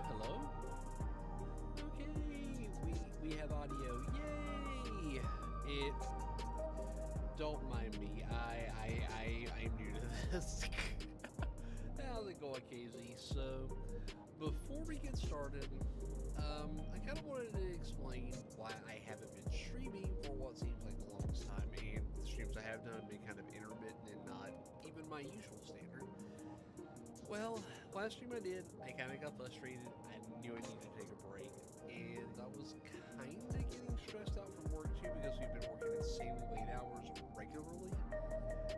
Hello? Okay, we have audio. Yay! Don't mind me. I'm new to this. How's it going, KZ? So, before we get started, I kind of wanted to explain why I haven't been streaming for what seems like the longest time, and the streams I have done have been kind of intermittent and not even my usual standard. Well, last stream I did, I kind of got frustrated. I knew I needed to take a break, and I was kind of getting stressed out from work too because we've been working insanely late hours regularly.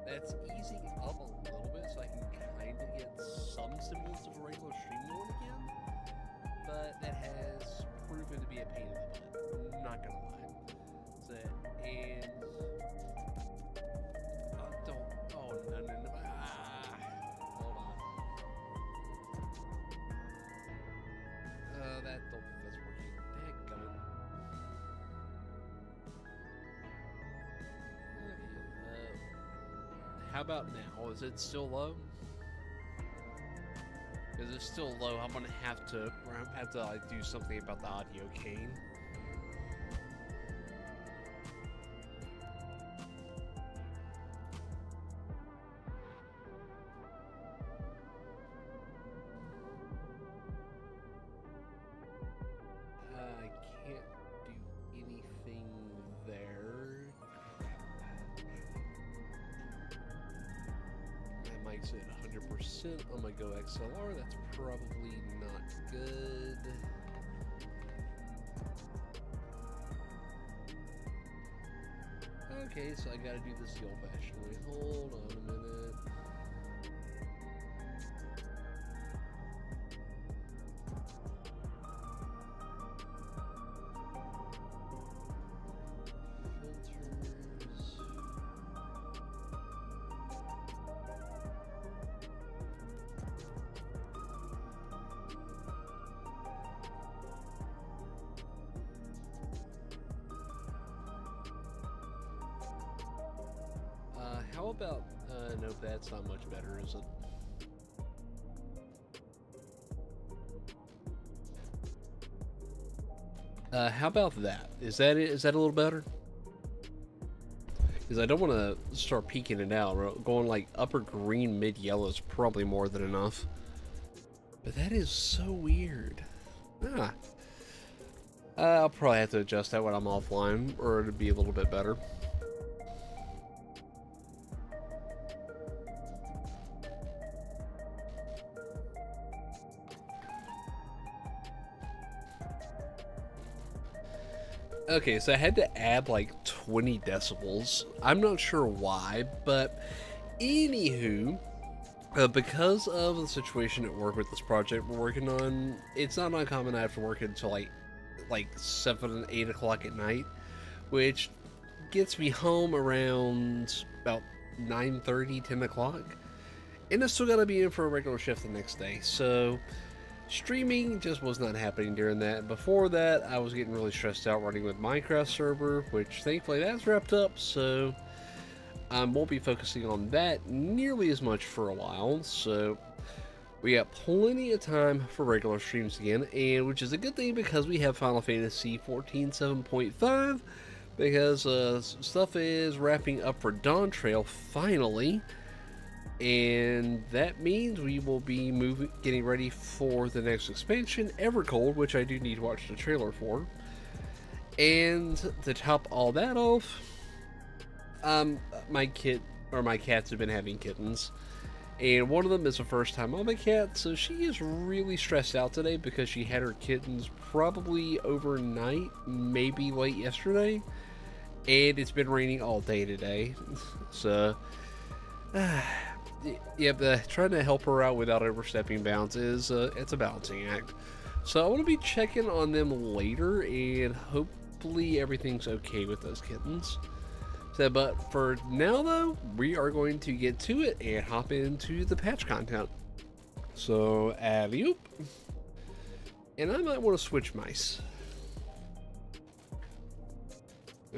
That's easing up a little bit so I can kind of get some semblance of a regular stream going again, but that has proven to be a pain in the butt. I'm not gonna lie. So, and oh no. Don't think that's working. Dadgummit. How about now? Is it still low? Because it's still low, I'm gonna have to like, do something about the audio cane. At 100% on my Go XLR, that's probably not good. Okay, so I gotta do this the old-fashioned way. Hold on a minute. How about, nope, that's not much better, is it? How about that? Is that a little better? Because I don't want to start peeking it out. Going like upper green, mid yellow is probably more than enough. But that is so weird. Ah. I'll probably have to adjust that when I'm offline, or it'll be a little bit better. Okay, so I had to add like 20 decibels. I'm not sure why, but anywho, because of the situation at work with this project we're working on, it's not uncommon I have to work until like 7, 8 o'clock at night, which gets me home around about 9:30, 10 o'clock, and I still gotta be in for a regular shift the next day. So streaming just was not happening during that. Before that, I was getting really stressed out running with Minecraft server, which thankfully that's wrapped up, so I won't be focusing on that nearly as much for a while. So we got plenty of time for regular streams again, and which is a good thing because we have Final Fantasy 14 7.5, because stuff is wrapping up for Dawn Trail finally. And that means we will be getting ready for the next expansion, Evercold, which I do need to watch the trailer for. And to top all that off, my cats have been having kittens, and one of them is a first-time mama cat, so she is really stressed out today because she had her kittens probably overnight, maybe late yesterday, and it's been raining all day today, so. Yeah, trying to help her out without overstepping bounds is it's a balancing act. So I want to be checking on them later, and hopefully everything's okay with those kittens. So, but for now though, we are going to get to it and hop into the patch content. So, alley-oop. And I might want to switch mice.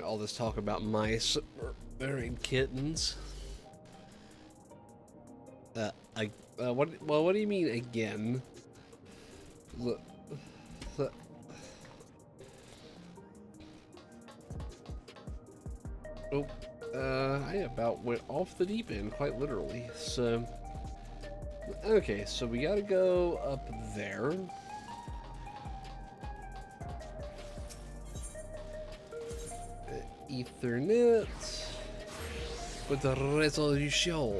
All this talk about mice, they're in kittens. What do you mean again? Look, oh, I about went off the deep end, quite literally. So, okay, so we gotta go up there. Ethernet with the resolution.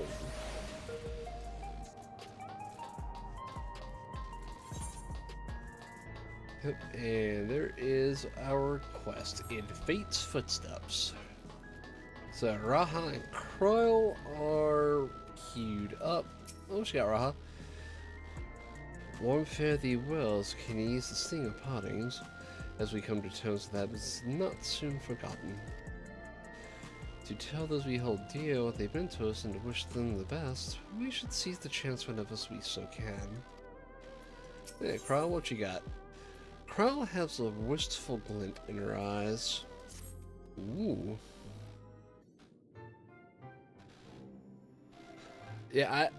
And there is our quest in Fate's Footsteps. So Raha and Kroil are queued up. Oh, she got Raha. Warm fare thee wells can ease the sting of partings, as we come to terms with that is not soon forgotten. To tell those we hold dear what they've been to us and to wish them the best, we should seize the chance whenever we so can. Hey, Kroil, what you got? Kroil has a wistful glint in her eyes. Ooh. Yeah,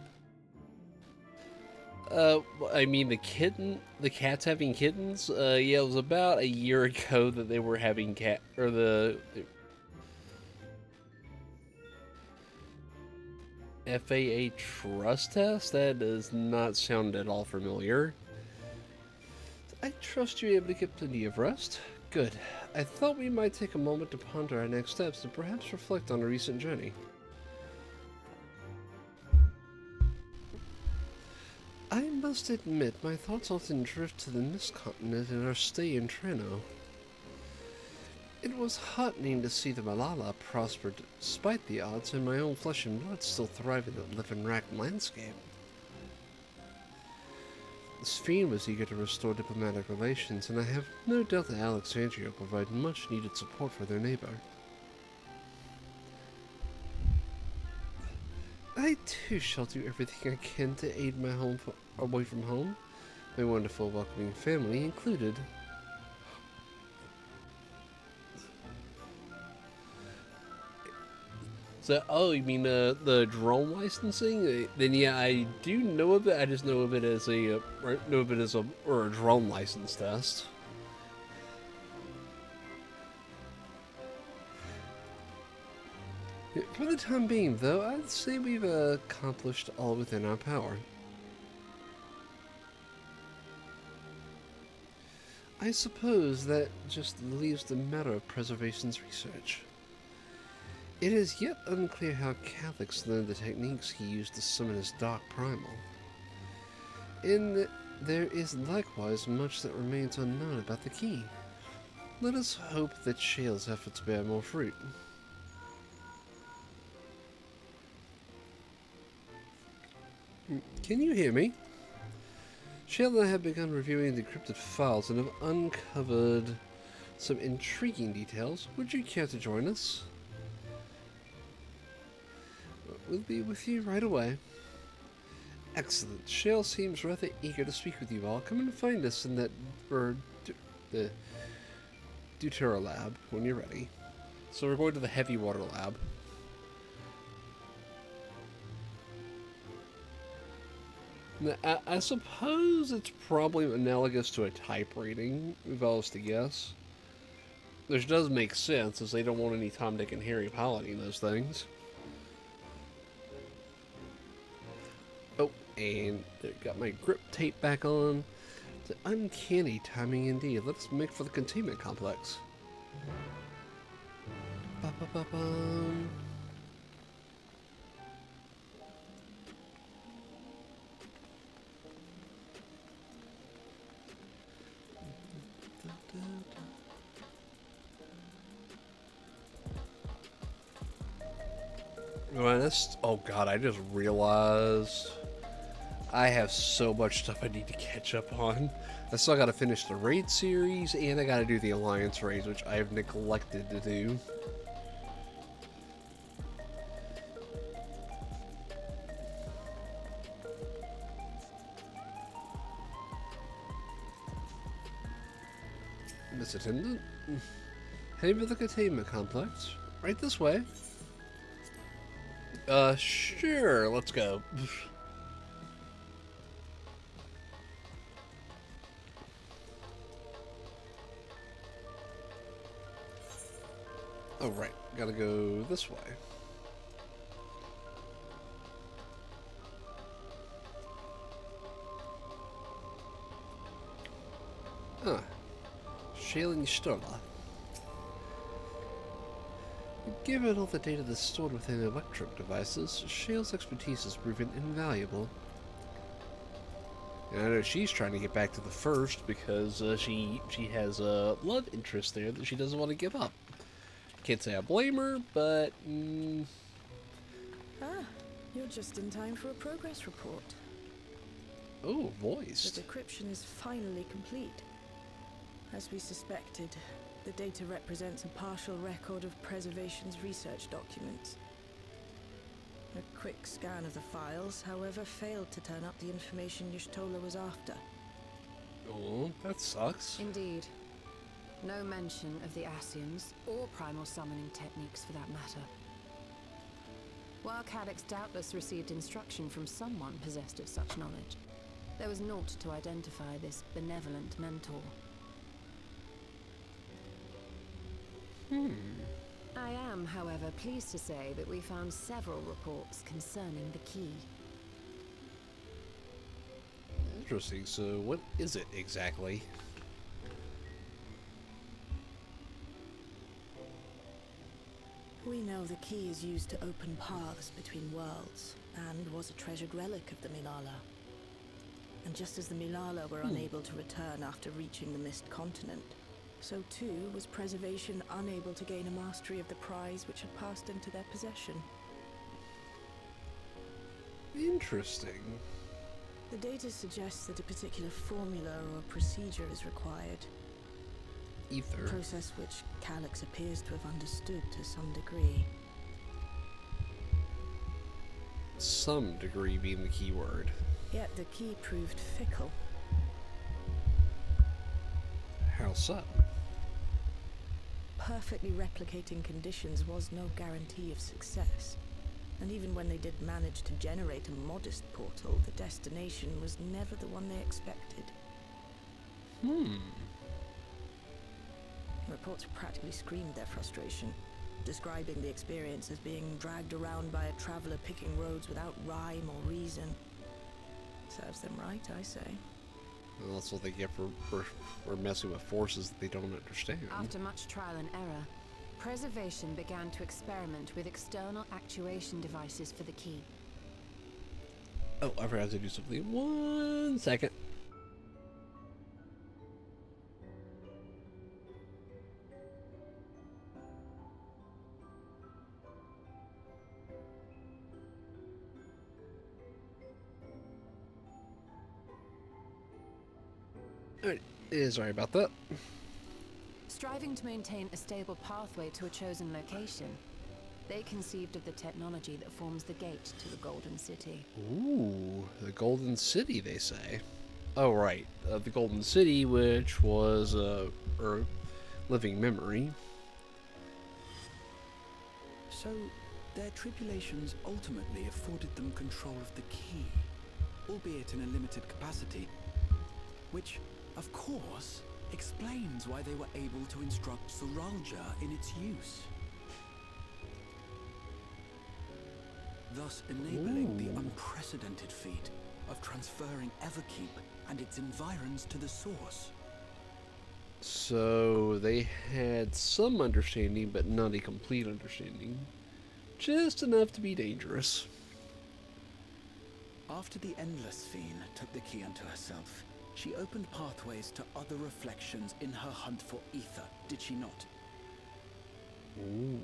I mean the cats having kittens. Yeah, it was about a year ago that they were having the FAA trust test. That does not sound at all familiar. I trust you're able to get plenty of rest. Good. I thought we might take a moment to ponder our next steps and perhaps reflect on our recent journey. I must admit, my thoughts often drift to the Mist Continent and our stay in Treno. It was heartening to see the Malala prosper despite the odds and my own flesh and blood still thrive in that live-and-racked landscape. The Fiend was eager to restore diplomatic relations, and I have no doubt that Alexandria will provide much-needed support for their neighbor. I too shall do everything I can to aid my home away from home, my wonderful welcoming family included. So, oh, you mean the drone licensing? Then yeah, I do know of it. I just know of it as a drone license test. For the time being, though, I'd say we've accomplished all within our power. I suppose that just leaves the matter of preservation's research. It is yet unclear how Catholics learned the techniques he used to summon his dark primal. And there is likewise much that remains unknown about the key. Let us hope that Shale's efforts bear more fruit. Can you hear me? Shale and I have begun reviewing the encrypted files and have uncovered some intriguing details. Would you care to join us? We'll be with you right away. Excellent. Shale seems rather eager to speak with you all. Come and find us in that the Deutera lab when you're ready. So we're going to the heavy water lab. Now, I suppose it's probably analogous to a type rating, if I was to guess. Which does make sense, as they don't want any Tom, Dick, and Harry piloting those things. Oh, and got my grip tape back on. It's an uncanny timing indeed. Let's make for the containment complex. Ba-ba-ba-bum. Oh god, I just realized I have so much stuff I need to catch up on. I still gotta finish the raid series, and I gotta do the alliance raids, which I have neglected to do. Miss Attendant? Heading for the containment complex. Right this way. Sure, let's go. Oh, right. Gotta go this way. Huh. Shailing Stola. Given all the data that's stored within electric devices, Shale's expertise has proven invaluable. And I know she's trying to get back to the first because she has a love interest there that she doesn't want to give up. Can't say I blame her, but... Ah, you're just in time for a progress report. Oh, voiced. The decryption is finally complete. As we suspected, the data represents a partial record of Preservation's research documents. A quick scan of the files, however, failed to turn up the information Y'shtola was after. Oh, that sucks. Indeed. No mention of the Ascians, or primal summoning techniques for that matter. While Calyx doubtless received instruction from someone possessed of such knowledge, there was naught to identify this benevolent mentor. I am, however, pleased to say that we found several reports concerning the key. Interesting. So, what is it exactly? We know the key is used to open paths between worlds, and was a treasured relic of the Milala. And just as the Milala were unable to return after reaching the Mist Continent, so too was Preservation unable to gain a mastery of the prize which had passed into their possession. Interesting. The data suggests that a particular formula or procedure is required. Ether. A process which Calyx appears to have understood to some degree. Some degree being the key word. Yet the key proved fickle. How so? Perfectly replicating conditions was no guarantee of success. And even when they did manage to generate a modest portal, the destination was never the one they expected. Reports practically screamed their frustration, describing the experience as being dragged around by a traveler picking roads without rhyme or reason. Serves them right, I say. Well, that's what they get for messing with forces that they don't understand. After much trial and error, Preservation began to experiment with external actuation devices for the key. Oh, I forgot to do something. 1 second. Alright, sorry about that. Striving to maintain a stable pathway to a chosen location, they conceived of the technology that forms the gate to the Golden City. Ooh, the Golden City, they say. Oh, right. The Golden City, which was a living memory. So, their tribulations ultimately afforded them control of the key, albeit in a limited capacity, which, of course, explains why they were able to instruct Suralja in its use. Thus enabling the unprecedented feat of transferring Everkeep and its environs to the source. So they had some understanding, but not a complete understanding. Just enough to be dangerous. After the Endless Fiend took the key unto herself, she opened pathways to other reflections in her hunt for ether, did she not? Ooh.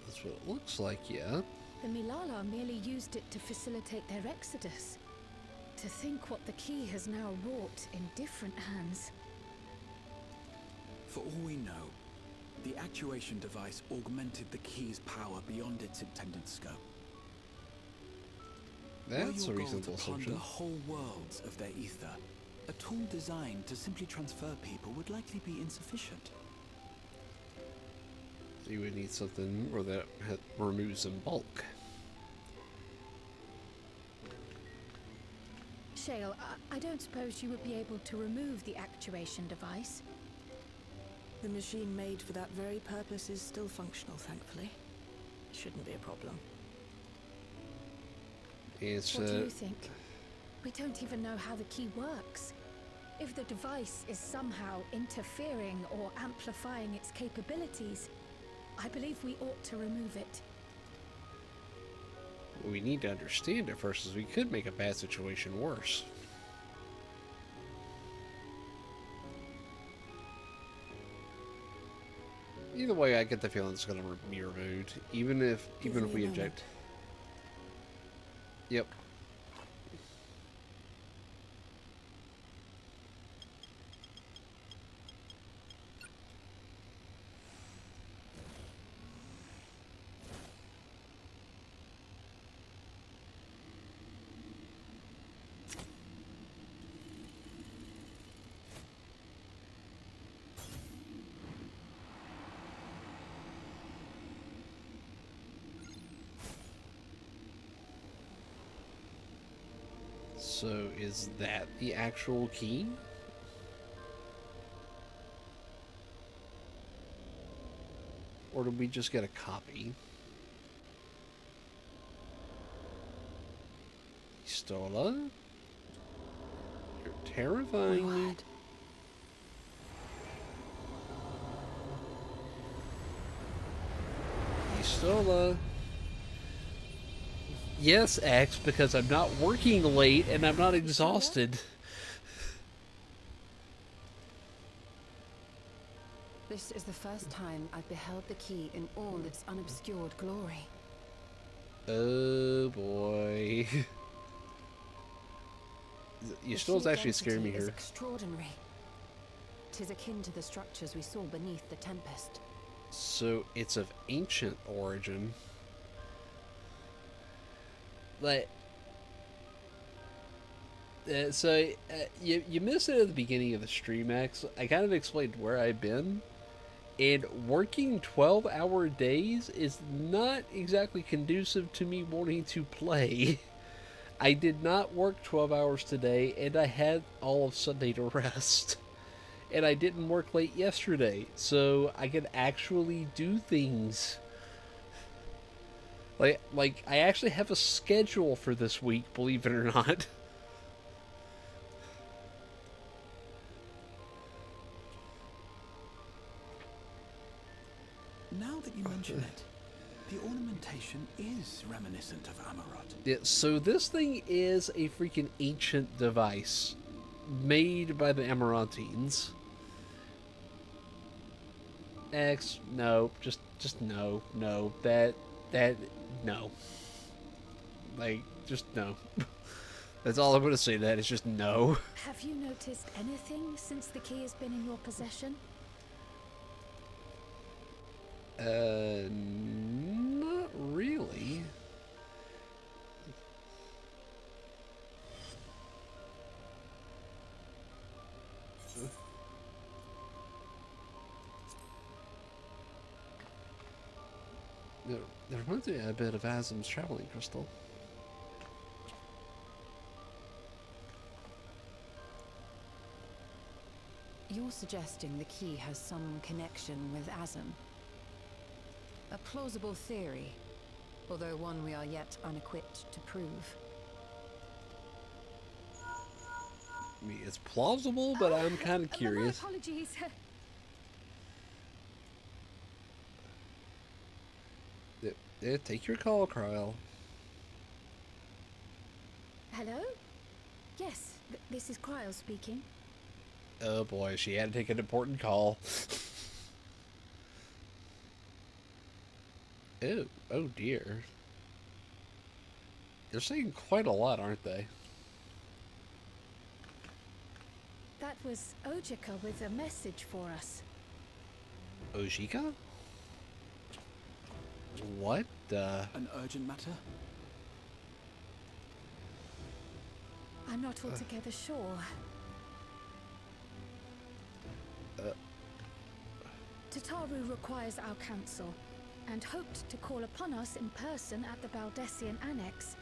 That's what it looks like, yeah. The Milala merely used it to facilitate their exodus. To think what the key has now wrought in different hands. For all we know, the actuation device augmented the key's power beyond its intended scope. That's a Were your goal reasonable to plunder assumption. whole worlds of their ether, a tool designed to simply transfer people would likely be insufficient. You would need something where that removes in bulk. Shale, I don't suppose you would be able to remove the actuation device. The machine made for that very purpose is still functional, thankfully. Shouldn't be a problem. It's What do you think? We don't even know how the key works. If the device is somehow interfering or amplifying its capabilities, I believe we ought to remove it. what we need to understand it first, is we could make a bad situation worse. Either way, I get the feeling it's going to be removed, even if Give me we a inject. Yep. So is that the actual key? Or did we just get a copy? Stola? You're terrifying. What? Stola. Yes, X, because I'm not working late and I'm not exhausted. This is the first time I've beheld the key in all its unobscured glory. Oh boy. The Stola's sheer actually scaring me density is here. extraordinary. 'Tis akin to the structures we saw beneath the Tempest. So it's of ancient origin. Like, you missed it at the beginning of the stream, X. I kind of explained where I've been, and working 12-hour days is not exactly conducive to me wanting to play. I did not work 12 hours today, and I had all of Sunday to rest. And I didn't work late yesterday, so I could actually do things. Like I actually have a schedule for this week, believe it or not. now that you mention it, the ornamentation is reminiscent of Amarot. Yeah, so this thing is a freaking ancient device made by the Emerantines. X, no, just no, no. Like, just no. That's all I'm gonna say to that, is just no. Have you noticed anything since the key has been in your possession? Not really. There reminds me a bit of Azim's traveling crystal. You're suggesting the key has some connection with Azim? A plausible theory, although one we are yet unequipped to prove. I mean, it's plausible, but I'm kind of curious. My apologies. Yeah, take your call, Kyle. Hello? Yes, this is Cryle speaking. Oh boy, she had to take an important call. Oh dear. They're saying quite a lot, aren't they? That was Ojika with a message for us. Ojika? What the? An urgent matter? I'm not altogether sure. Tataru requires our counsel, and hoped to call upon us in person at the Baldessian Annex.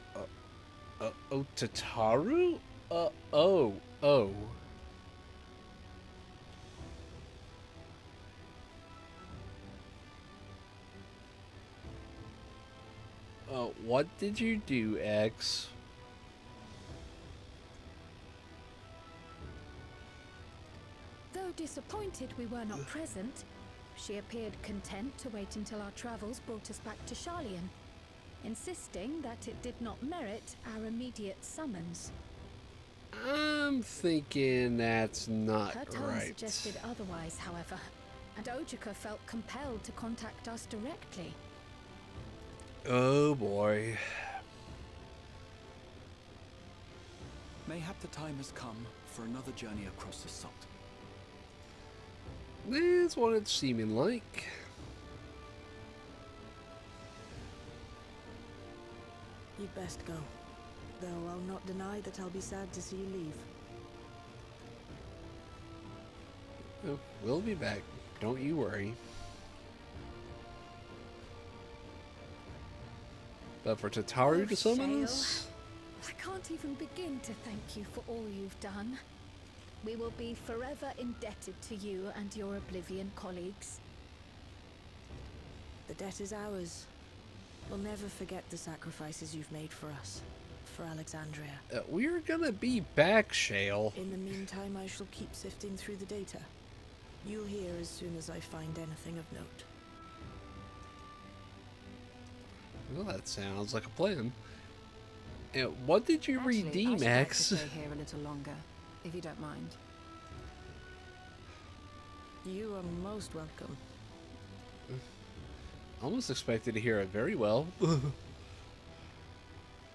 Oh, Tataru? Oh. What did you do, X? Though disappointed we were not present, she appeared content to wait until our travels brought us back to Sharlayan, insisting that it did not merit our immediate summons. I'm thinking that's not Her tone right. suggested otherwise, however, and Ojika felt compelled to contact us directly. Oh boy. Mayhap the time has come for another journey across the salt. That's what it's seeming like. You'd best go. Though I'll not deny that I'll be sad to see you leave. Oh, we'll be back. Don't you worry. But for Tataru to summon us? I can't even begin to thank you for all you've done. We will be forever indebted to you and your Oblivion colleagues. The debt is ours. We'll never forget the sacrifices you've made for us. For Alexandria. We're gonna be back, Shale. In the meantime, I shall keep sifting through the data. You'll hear as soon as I find anything of note. Well, that sounds like a plan. And what did you Actually, redeem, I should like X? to stay here a little longer, if you don't mind. You are most welcome. Almost expected to hear it very well.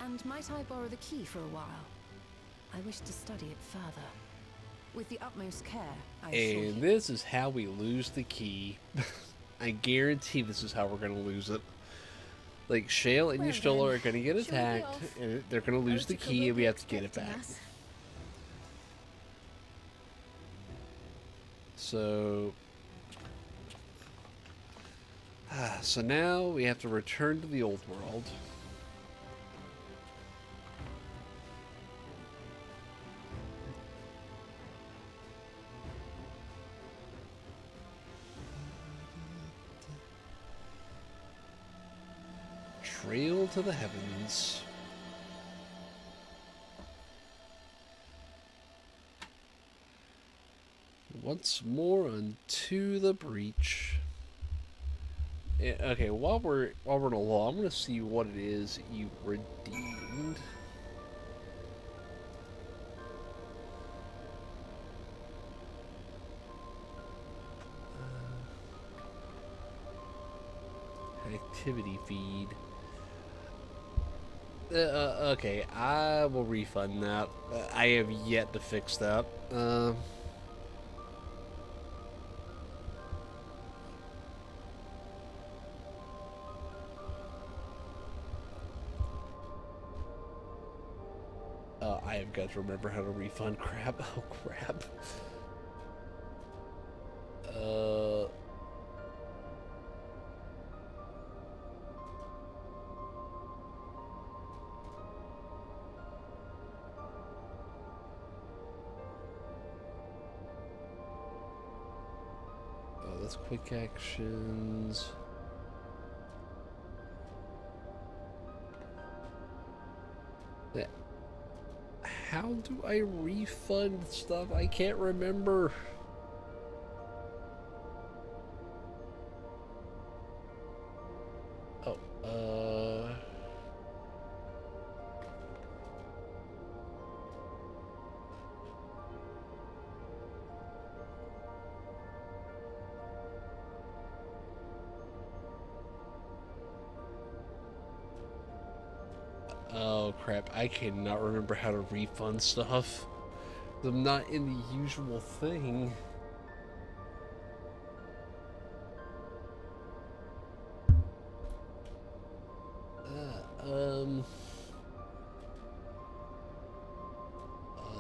And might I borrow the key for a while? I wish to study it further. With the utmost care, I assure And you. this is how we lose the key. I guarantee this is how we're gonna lose it. Like, Shale and Well Yustilla then, are gonna get shall we be attacked, off? and they're gonna lose the Ojika key, will and we be have to get it expecting back. us. So... so now we have to return to the old world. Trail to the heavens. Once more unto the breach. Okay, while we're on a law, I'm gonna see what it is you redeemed. Activity feed. Okay, I will refund that. I have yet to fix that. I have got to remember how to refund crap. Oh, crap. Oh, that's quick actions. How do I refund stuff? I can't remember. Oh, oh crap, I cannot remember how to refund stuff. I'm not in the usual thing.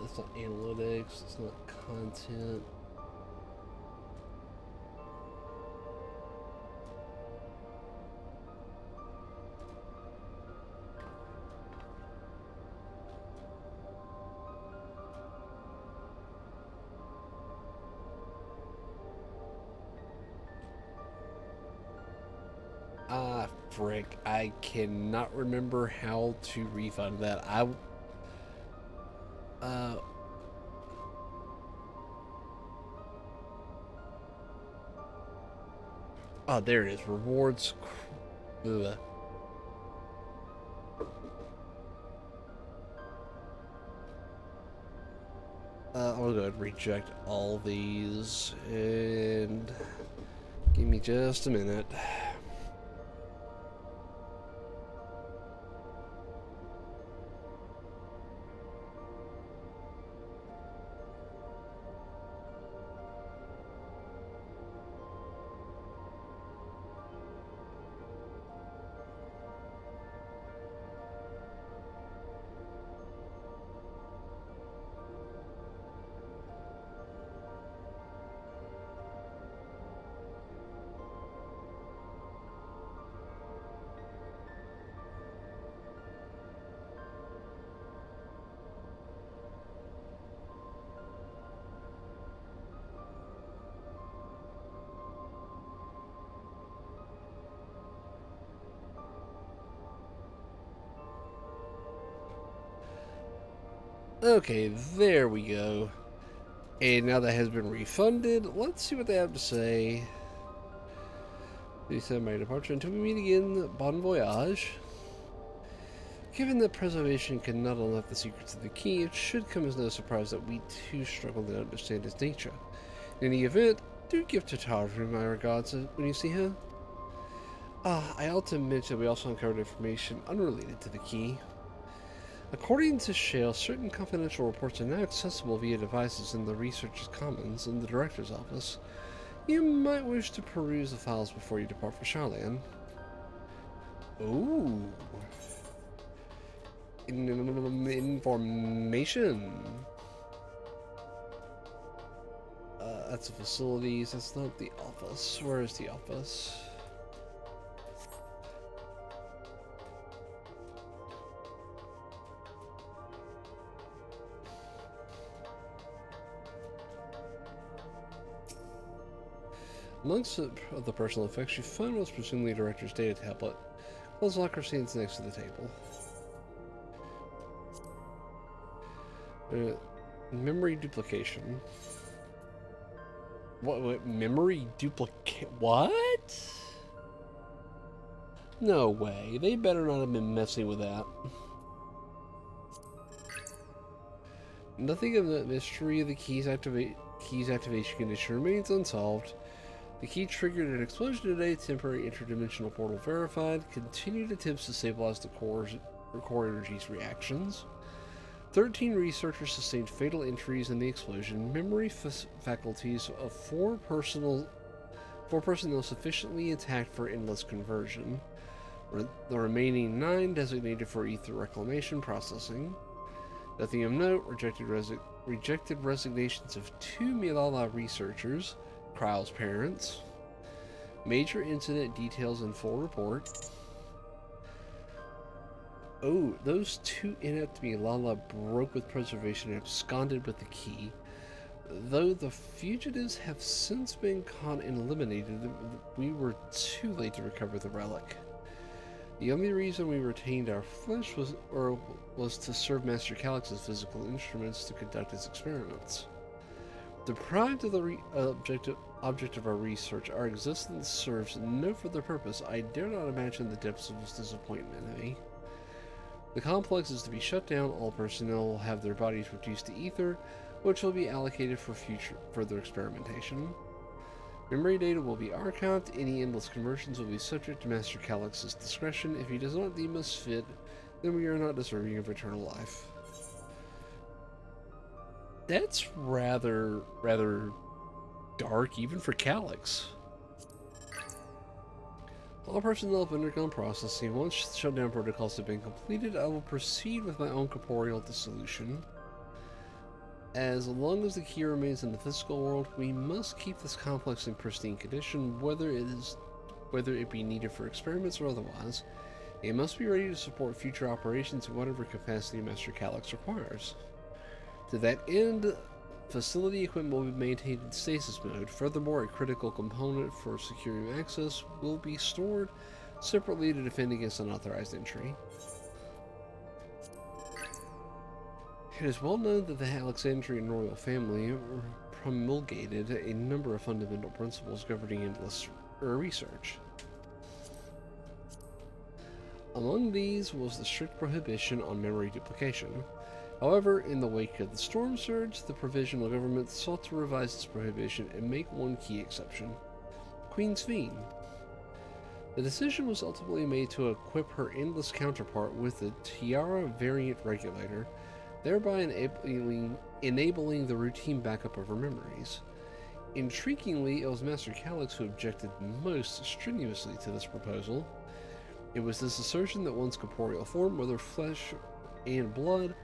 It's not analytics, it's not content. Ah, frick. I cannot remember how to refund that. Oh, there it is. Rewards. Ugh. I'm gonna go ahead and reject all these and give me just a minute. Okay, there we go. And now that has been refunded, let's see what they have to say. Please send my departure until we meet again. Bon voyage. Given that preservation cannot unlock the secrets of the key, it should come as no surprise that we too struggle to understand its nature. In any event, do give Tataru my regards when you see her. I ought to mention we also uncovered information unrelated to the key. According to Shale, certain confidential reports are now accessible via devices in the Researchers Commons in the Director's office. You might wish to peruse the files before you depart for Charlan. Ooh. Information. That's the facilities. That's not the office. Where is the office? Amongst the personal effects, you find what's presumably Director's data tablet. Close locker stands next to the table. Memory duplication. What memory duplicate? What? No way. They better not have been messing with that. Nothing of the mystery of the key's activation condition remains unsolved. The key triggered an explosion today, temporary interdimensional portal verified, continued attempts to stabilize the core energy's reactions. 13 researchers sustained fatal injuries in the explosion. Memory faculties of four personnel sufficiently intact for endless conversion. The remaining 9 designated for ether reclamation processing. Nothing of note, rejected resignations of 2 Milala researchers, Kryle's parents. Major incident details in full report. Oh, those 2 inept Milala broke with preservation and absconded with the key. Though the fugitives have since been caught and eliminated, we were too late to recover the relic. The only reason we retained our flesh was to serve Master Calix's physical instruments to conduct his experiments. Deprived of the object of our research, our existence serves no further purpose. I dare not imagine the depths of his disappointment in me. The complex is to be shut down. All personnel will have their bodies reduced to ether, which will be allocated for further experimentation. Memory data will be archived. Any endless conversions will be subject to Master Calix's discretion. If he does not deem us fit, then we are not deserving of eternal life. That's rather dark, even for Calix. All personnel have undergone processing. Once shutdown protocols have been completed, I will proceed with my own corporeal dissolution. As long as the key remains in the physical world, we must keep this complex in pristine condition, whether it be needed for experiments or otherwise. It must be ready to support future operations in whatever capacity Master Calix requires. To that end, facility equipment will be maintained in stasis mode. Furthermore, a critical component for securing access will be stored separately to defend against unauthorized entry. It is well known that the Alexandrian royal family promulgated a number of fundamental principles governing endless research. Among these was the strict prohibition on memory duplication. However, in the wake of the storm surge, the provisional government sought to revise this prohibition and make one key exception: Queen Sveen. The decision was ultimately made to equip her endless counterpart with the Tiara variant regulator, thereby enabling the routine backup of her memories. Intriguingly, it was Master Calix who objected most strenuously to this proposal. It was this assertion that one's corporeal form, whether flesh and blood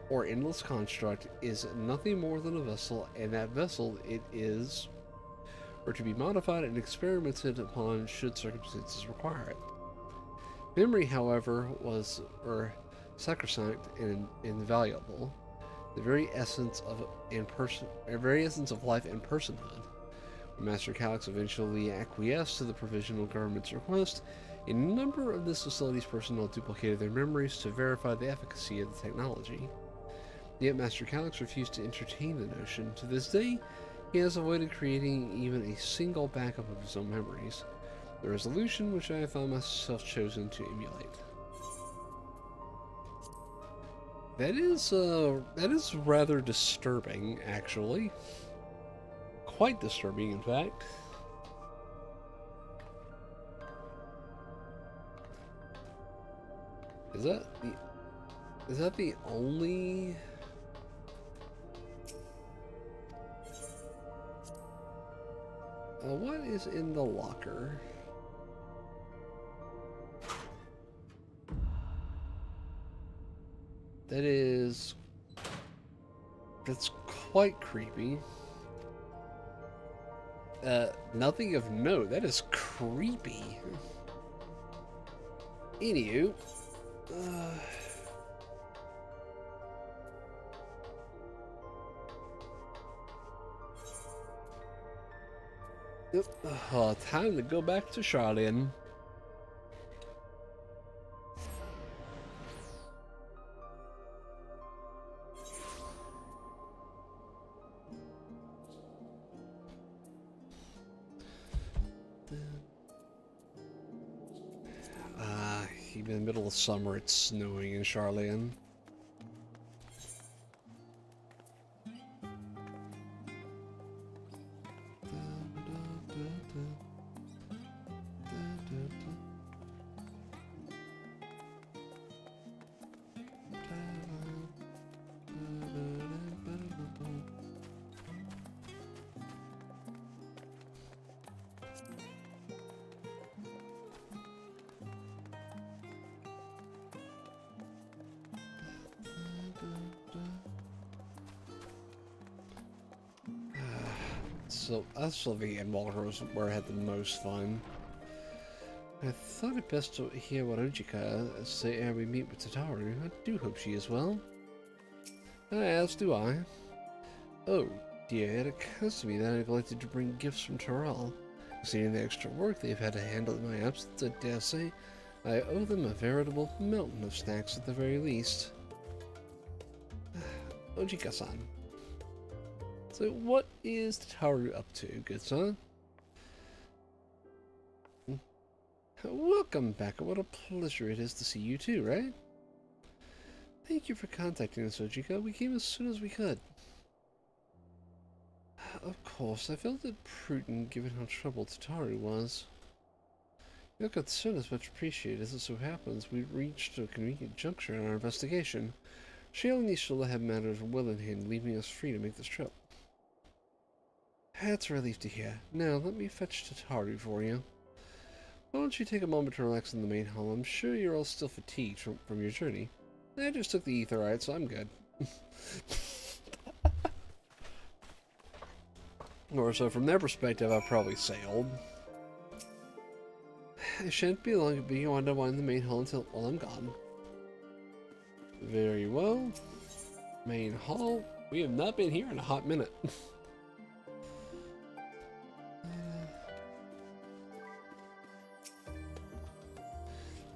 or endless construct, is nothing more than a vessel, and that vessel or to be modified and experimented upon should circumstances require it. Memory, however, was sacrosanct and invaluable, the very essence of life and personhood. When Master Calix eventually acquiesced to the provisional government's request, a number of this facility's personnel duplicated their memories to verify the efficacy of the technology. Yet Master Calix refused to entertain the notion. To this day, he has avoided creating even a single backup of his own memories, the resolution which I have found myself chosen to emulate. That is rather disturbing, actually. Quite disturbing, in fact. Is that the only... what is in the locker? That's quite creepy. Nothing of note. That is creepy. Anywho, time to go back to Charlene. Even in the middle of summer, it's snowing in Charlayan. So that's still the end was where I had the most fun. I thought it best to hear what Ojika say ere we meet with Tataru. I do hope she is well. As do I. Oh dear, it occurs to me that I neglected to bring gifts from Taral. Seeing the extra work they've had to handle in my absence, I dare say I owe them a veritable mountain of snacks at the very least. Ojika-san. So what is Tataru up to, good son? Welcome back, what a pleasure it is to see you too, right? Thank you for contacting us, Ojika. We came as soon as we could. Of course, I felt it prudent given how troubled Tataru was. Your concern is much appreciated. As it so happens, we reached a convenient juncture in our investigation. Shale and Ishala have matters well in hand, leaving us free to make this trip. That's a relief to hear. Now, let me fetch Tataru for you. Why don't you take a moment to relax in the main hall? I'm sure you're all still fatigued from your journey. I just took the ether ride, so I'm good. Or so from their perspective, I've probably sailed. It shan't be long, but you want to wind the main hall while I'm gone. Very well. Main hall. We have not been here in a hot minute.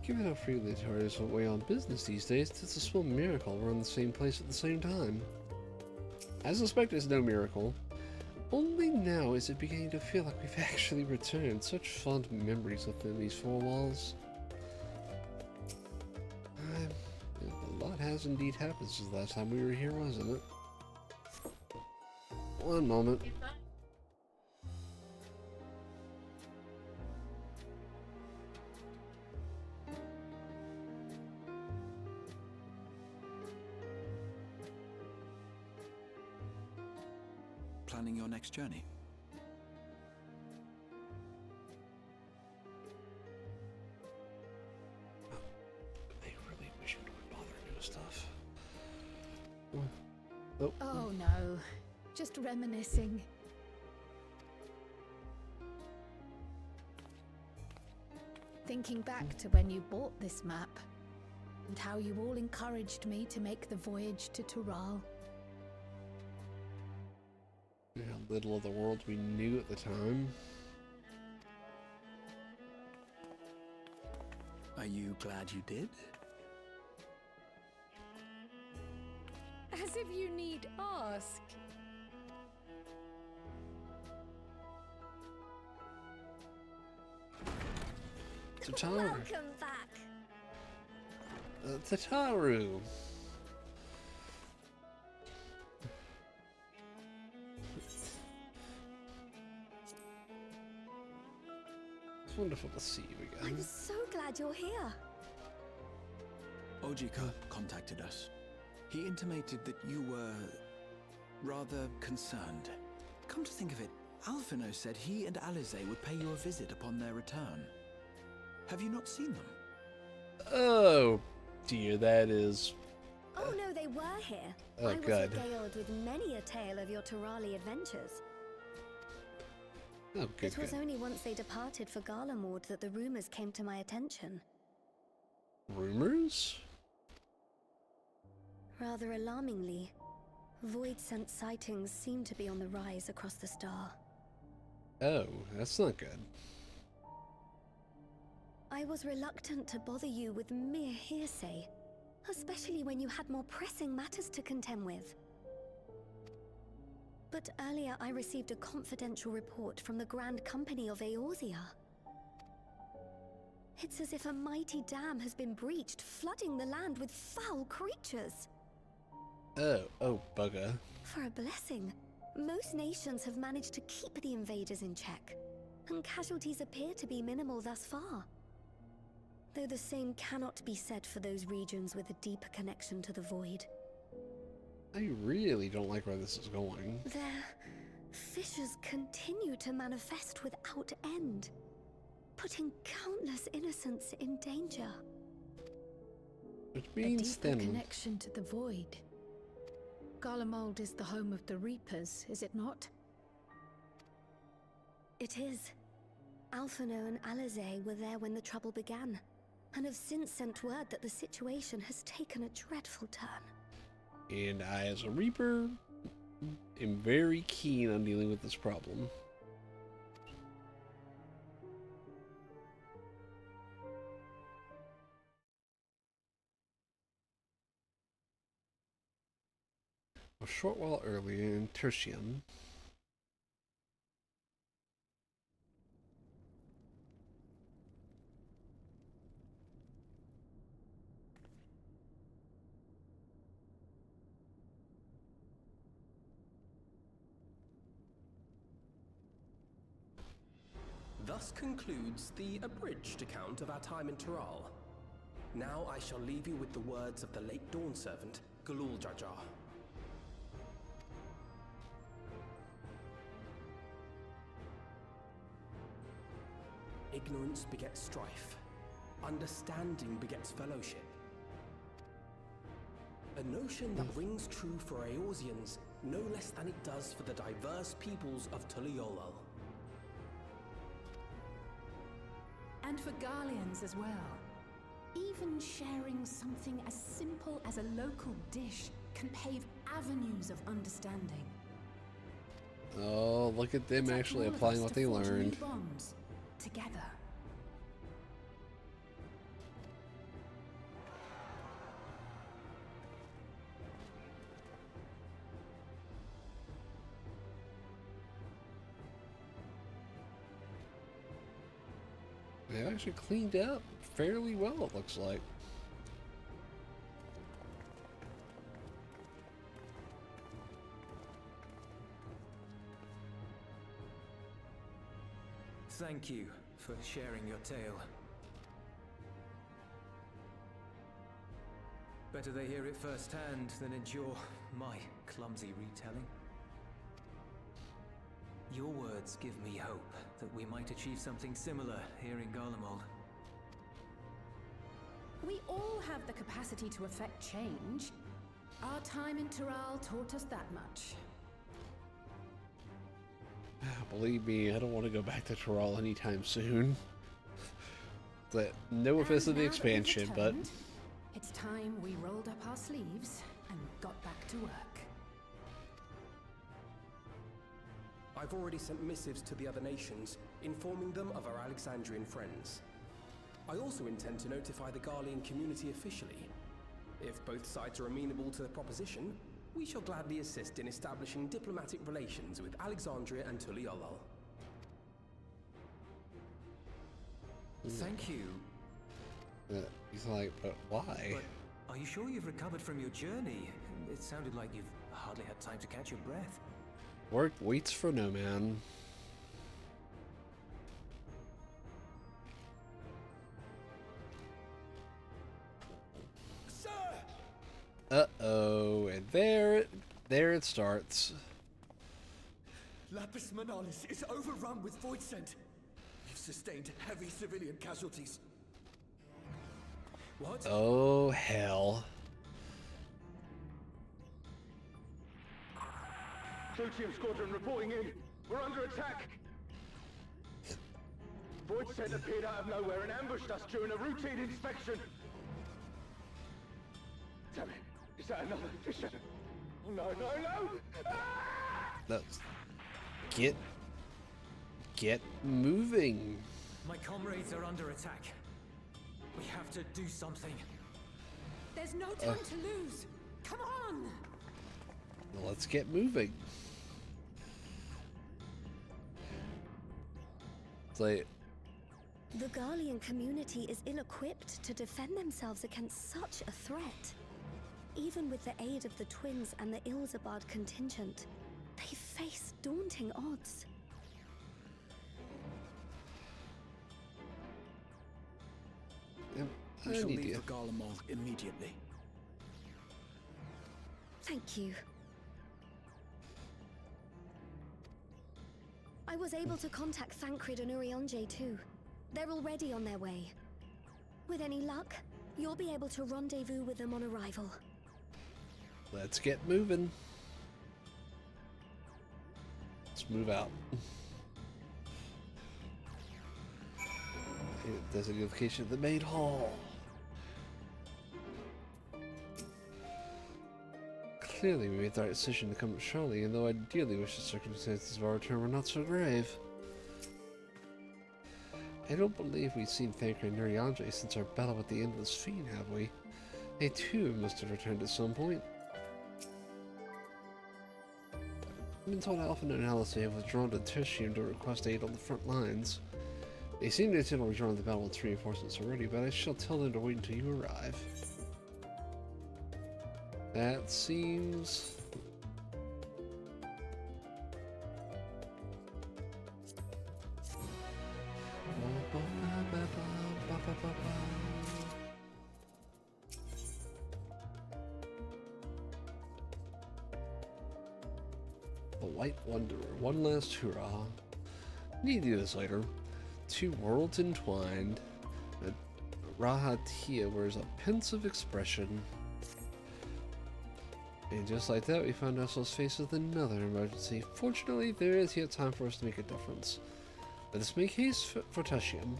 Given how freely Tataru is away on business these days, it's a small miracle we're in the same place at the same time. I suspect it's no miracle. Only now is it beginning to feel like we've actually returned. Such fond memories within these four walls. A lot has indeed happened since the last time we were here, wasn't it? One moment. Planning your next journey? I really wish it would bother new stuff. Oh no, just reminiscing. Thinking back to when you bought this map, and how you all encouraged me to make the voyage to Taral. How little of the world we knew at the time. Are you glad you did? As if you need ask. Tataru. Welcome back. Tataru. It's wonderful to see you again. I'm so glad you're here. Ojika contacted us. He intimated that you were rather concerned. Come to think of it, Alphino said he and Alize would pay you a visit upon their return. Have you not seen them? Oh dear, that is... Oh no, they were here. Oh, I was good. regaled with many a tale of your Tarali adventures. Oh, good, It was good. only once they departed for Garlemord that the rumors came to my attention. Rumors? Rather alarmingly, void-sent sightings seem to be on the rise across the star. Oh, that's not good. I was reluctant to bother you with mere hearsay, especially when you had more pressing matters to contend with. But earlier I received a confidential report from the Grand Company of Eorzea. It's as if a mighty dam has been breached, flooding the land with foul creatures. Oh, bugger. For a blessing, most nations have managed to keep the invaders in check, and casualties appear to be minimal thus far. Though the same cannot be said for those regions with a deeper connection to the void. I really don't like where this is going. Their fissures continue to manifest without end, putting countless innocents in danger. Which A means deeper then... connection to the void. Garlemald is the home of the Reapers, is it not? It is. Alphino and Alizé were there when the trouble began, and have since sent word that the situation has taken a dreadful turn. And I, as a Reaper, am very keen on dealing with this problem. A short while earlier in Tertium, Thus concludes the abridged account of our time in Tural. Now I shall leave you with the words of the late Dawn Servant, Galul Jajar. Ignorance begets strife. Understanding begets fellowship. A notion that rings true for Eorzeans no less than it does for the diverse peoples of Tuliolal. And for Garleans as well. Even sharing something as simple as a local dish can pave avenues of understanding. oh, look at them It's up to actually all of applying us what to they forge new learned. bonds together. They actually cleaned up fairly well, it looks like. Thank you for sharing your tale. Better they hear it firsthand than endure my clumsy retelling. Your words give me hope that we might achieve something similar here in Garlemald. We all have the capacity to affect change. Our time in Tural taught us that much. Believe me, I don't want to go back to Tural anytime soon. But no offense to And the now that we've expansion, but returned, it's time we rolled up our sleeves and got back to work. I've already sent missives to the other nations, informing them of our Alexandrian friends. I also intend to notify the Garlean community officially. If both sides are amenable to the proposition, we shall gladly assist in establishing diplomatic relations with Alexandria and Tuliolal. Thank you. he's like, but why? But are you sure you've recovered from your journey? It sounded like you've hardly had time to catch your breath. Work waits for no man. Sir! Uh-oh, and there it starts. Lapis Manalis is overrun with void scent. We've sustained heavy civilian casualties. What? Oh, hell. Tritium Squadron reporting in. We're under attack. Void scent appeared out of nowhere and ambushed us during a routine inspection. Damn it. Is that another fissure? Oh, no, no, no! Ah! That's... Get moving. My comrades are under attack. We have to do something. There's no time to lose. Come on! Well, let's get moving. It's like, The Garlean community is ill-equipped to defend themselves against such a threat. Even with the aid of the twins and the Ilzabard contingent, they face daunting odds. We shall need leave you. for Garlemald immediately. Thank you. I was able to contact Thancred and Urianger too. They're already on their way. With any luck, you'll be able to rendezvous with them on arrival. Let's get moving. Let's move out. Designated location at the main hall. Clearly we made the right decision to come with Charlie, and though I ideally wish the circumstances of our return were not so grave. I don't believe we've seen Thancred and Urianger since our battle with the Endless Fiend, have we? They too must have returned at some point. I've been told Alpha and Alice have withdrawn to Tertium to request aid on the front lines. They seem to intend on rejoining the battle with reinforcements already, but I shall tell them to wait until you arrive. That seems... The White Wanderer, one last hurrah. Need to do this later. Two worlds entwined. Rahatia wears a pensive expression. And just like that, we found ourselves faced with another emergency. Fortunately, there is yet time for us to make a difference. Let us make haste for Tertium.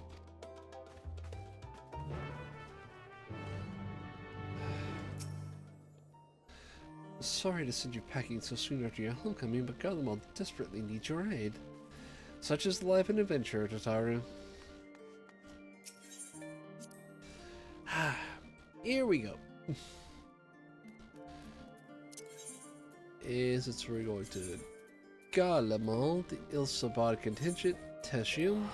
Sorry to send you packing so soon after your homecoming, but Garlemald desperately needs your aid. Such is life and adventure, Tataru. Here we go. Is it's we're going to Garlemald, the Ilzabard contingent, Tertium.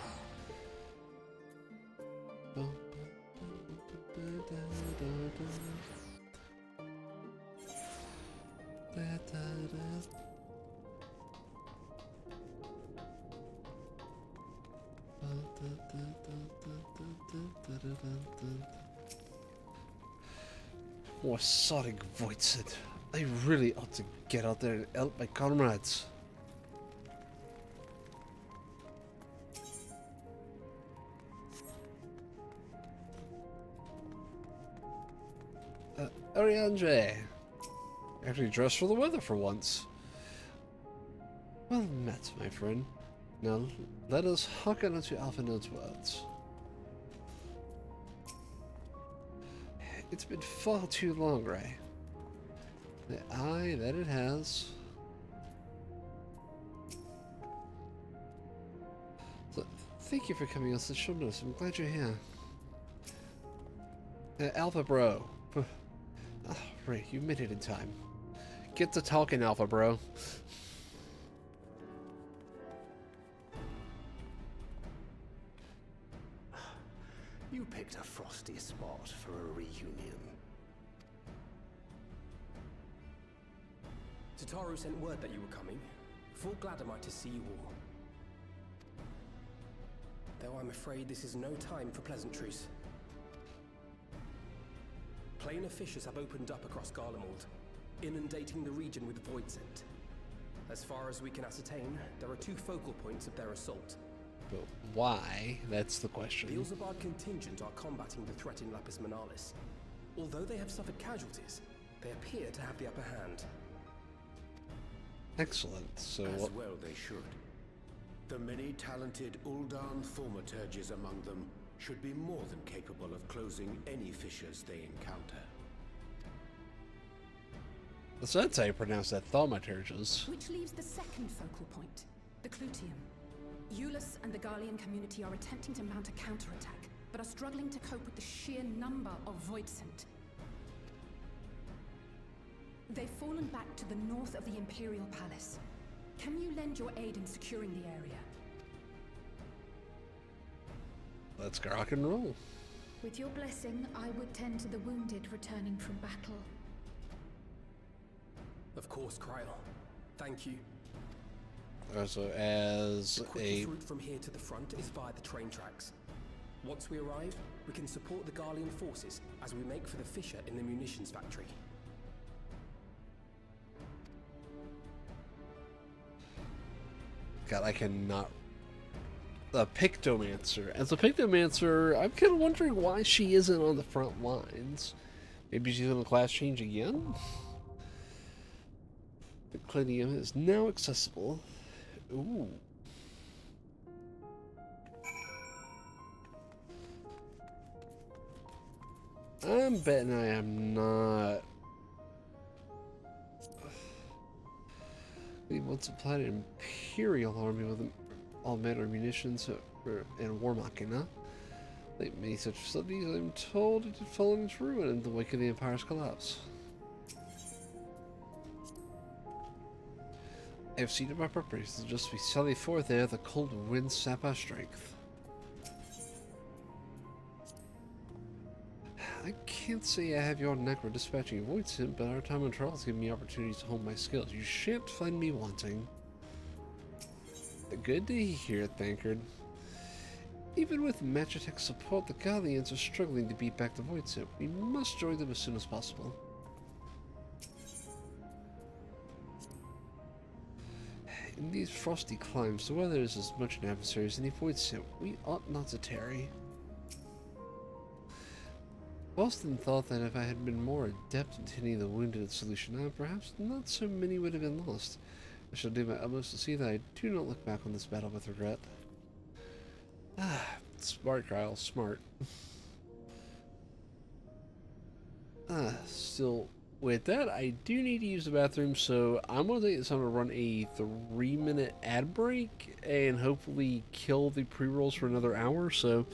More Sonic Voices. I really ought to get out there and help my comrades. Urianger. Actually dressed for the weather for once. Well met, my friend. Now let us hearken unto Alphinaud's words. It's been far too long, Ray. Aye, that it has. So, thank you for coming on such short notice. I'm glad you're here. Alpha Bro. Ray, you made it in time. Get to talking, Alpha Bro. You picked a frosty spot for a reunion. Tataru sent word that you were coming. Full glad am I to see you all. Though I'm afraid this is no time for pleasantries. Planar fissures have opened up across Garlemald, inundating the region with void scent. As far as we can ascertain, there are two focal points of their assault. But why? That's the question. The Ilzabard contingent are combating the threat in Lapis Manalis. Although they have suffered casualties, they appear to have the upper hand. Excellent. So As well they should. The many talented Uldan thaumaturges among them should be more than capable of closing any fissures they encounter. So that's how you pronounce that, thaumaturges. Which leaves the second focal point, the Clutium. Eulus and the Garlean community are attempting to mount a counterattack, but are struggling to cope with the sheer number of voidsent. They've fallen back to the north of the Imperial Palace. Can you lend your aid in securing the area? Let's go rock and roll. With your blessing, I would tend to the wounded returning from battle. Of course, Kryl. Thank you. Also, as The a quickest route from here to the front is via the train tracks. Once we arrive, we can support the Garlean forces as we make for the fissure in the munitions factory. God, I cannot. A Pictomancer. As a Pictomancer, I'm kind of wondering why she isn't on the front lines. Maybe she's in a class change again? The Clinium is now accessible. Ooh. I'm betting I am not. We once supplied an Imperial army with all manner of munitions and war machina. Like many such facilities, I'm told it had fallen into ruin in the wake of the Empire's collapse. I have seeded my preparations just as we sally forth there, the cold winds sap our strength. I can't say I have your knack for dispatching a void simp, but our time on trial has given me opportunities to hone my skills. You shan't find me wanting. Good to hear, Thankard. Even with Magitech support, the Garleans are struggling to beat back the void simp. We must join them as soon as possible. In these frosty climes, the weather is as much an adversary as any void simp. We ought not to tarry. Boston thought that if I had been more adept in tending the wounded at Solution, perhaps not so many would have been lost. I shall do my utmost to see that I do not look back on this battle with regret. Ah, smart, Kyle, smart. Still, with that, I do need to use the bathroom, so I'm going to take this time to run a 3-minute ad break and hopefully kill the pre-rolls for another hour. So,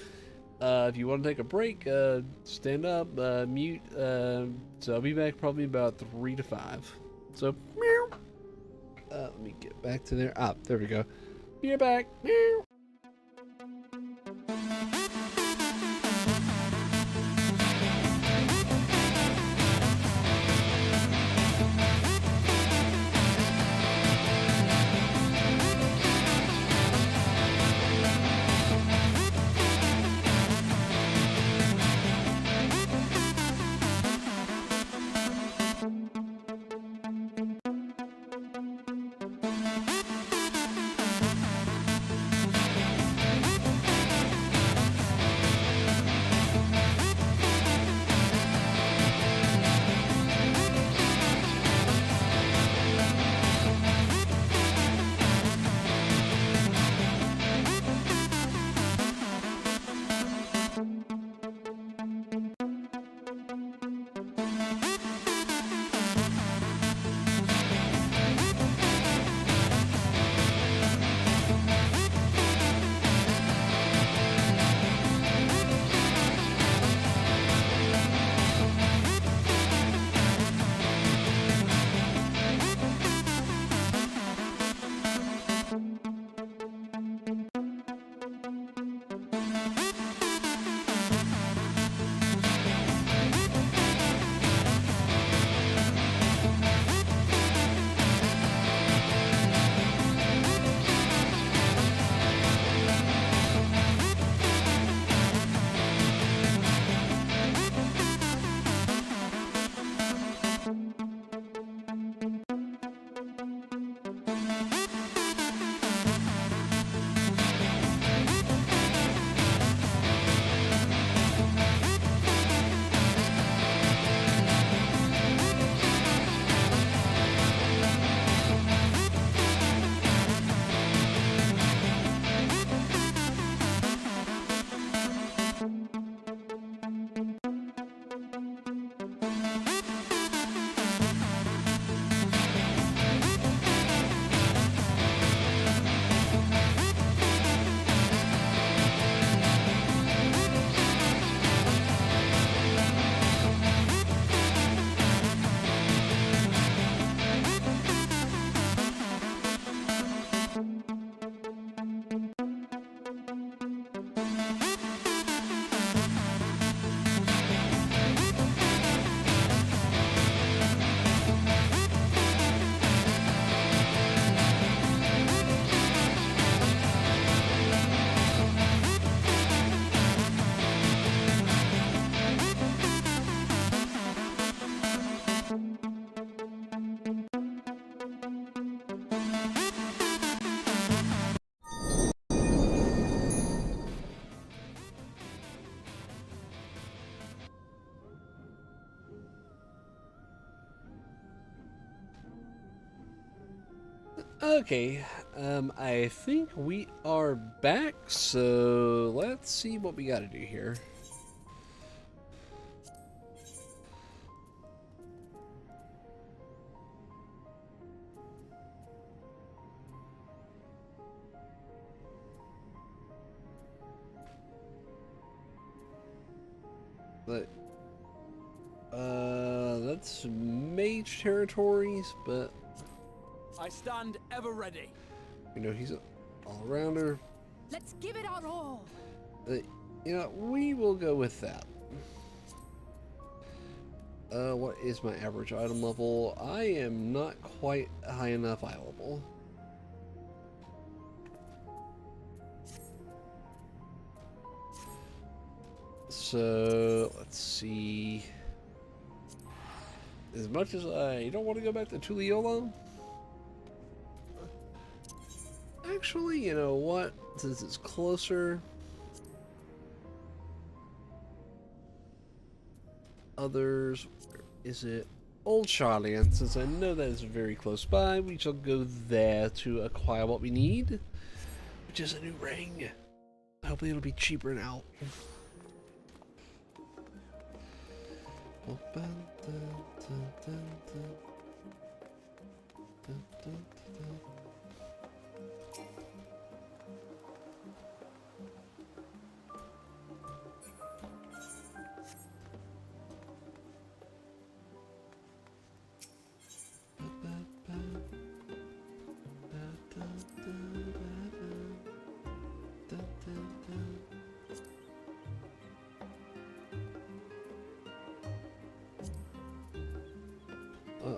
if you want to take a break, stand up, mute. So I'll be back probably about 3 to 5. So, meow. Let me get back to there. Ah, there we go. Be right back. Meow. Okay, I think we are back, so let's see what we gotta do here. But, that's mage territories, but I stand ever ready. you know, he's an all-rounder. Let's give it our all. You know, we will go with that. What is my average item level? I am not quite high enough eye level. So, let's see. As much as I don't want to go back to Tuliolo, actually, you know what? Since it's closer, others, where is it? Old Charlian, since I know that is very close by, we shall go there to acquire what we need, which is a new ring. Hopefully it'll be cheaper now.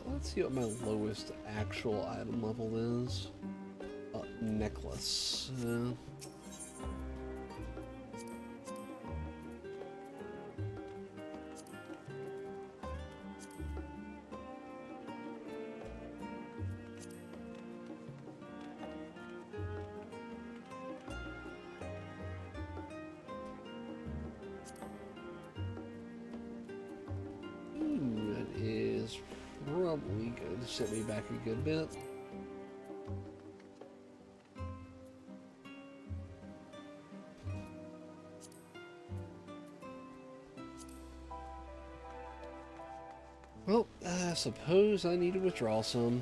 Let's see what my lowest actual item level is. Necklace. That is probably going to set me back a good bit. Well, I suppose I need to withdraw some.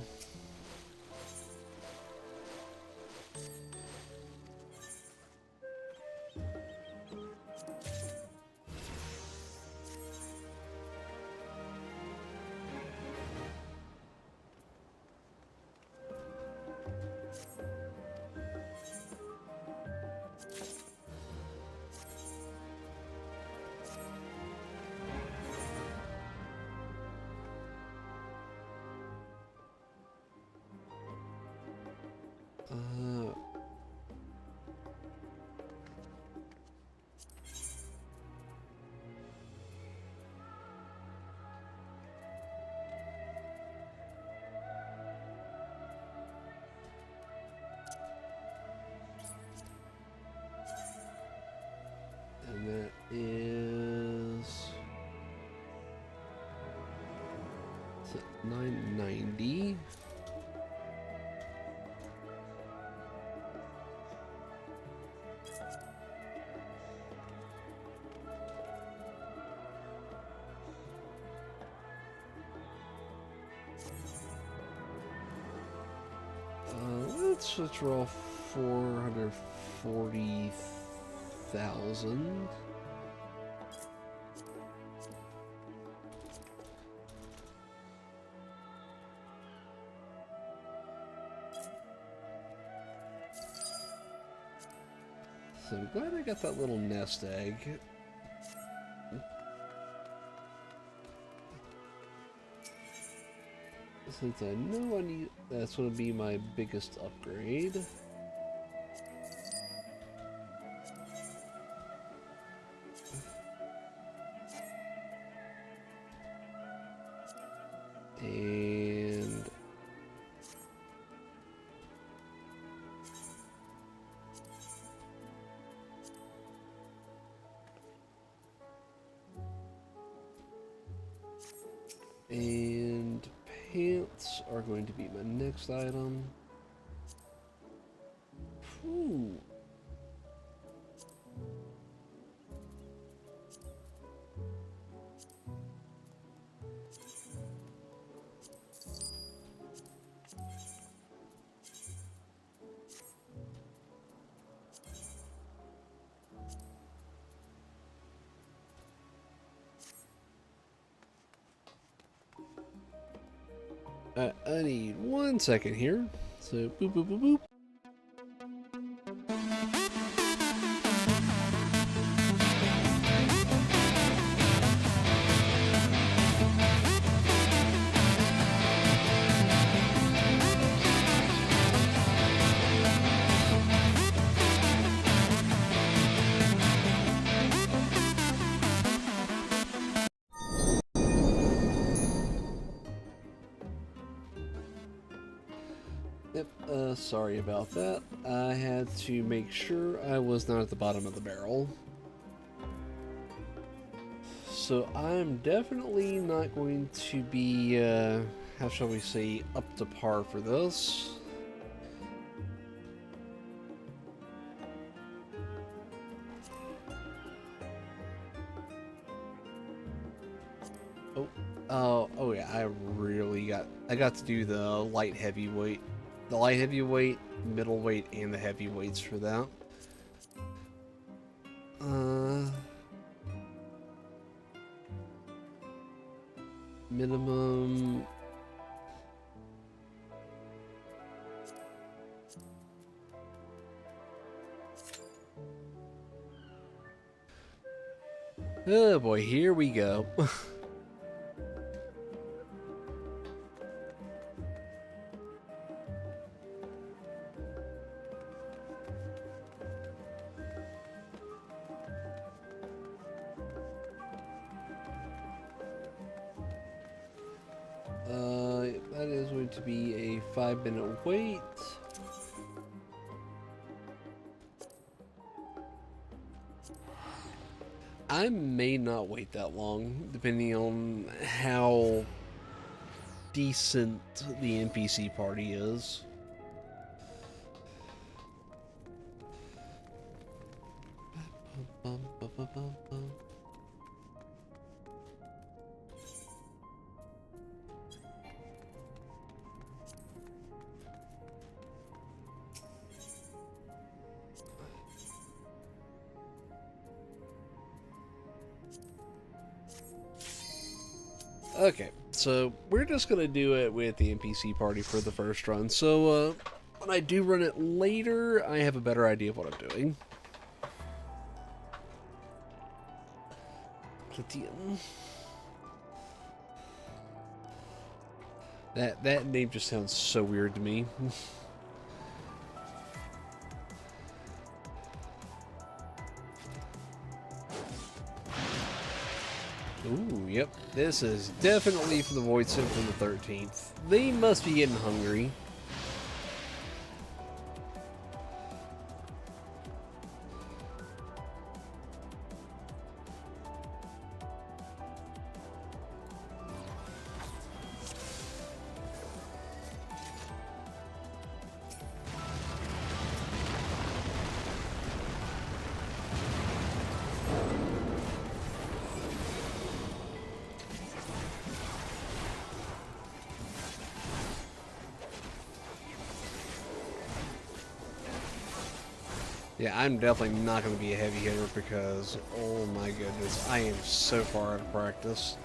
And that is 990. Let's withdraw 440,000. So I'm glad I got that little nest egg. Since I know I need, that's going to be my biggest upgrade. And pants are going to be my next item. I need 1 second here. So, boop, boop, boop, boop. Yep, sorry about that. I had to make sure I was not at the bottom of the barrel. So I'm definitely not going to be, how shall we say, up to par for this. Oh yeah, I got to do the light heavyweight. The light heavyweight, middleweight, and the heavyweights for that. Minimum. Oh boy, here we go. That is going to be a 5-minute wait. I may not wait that long, depending on how decent the NPC party is. Okay, so we're just gonna do it with the NPC party for the first run. So when I do run it later, I have a better idea of what I'm doing. Platian. That name just sounds so weird to me. Ooh, yep. This is definitely from the Void Sim from the 13th. They must be getting hungry. Yeah, I'm definitely not going to be a heavy hitter because, oh my goodness, I am so far out of practice.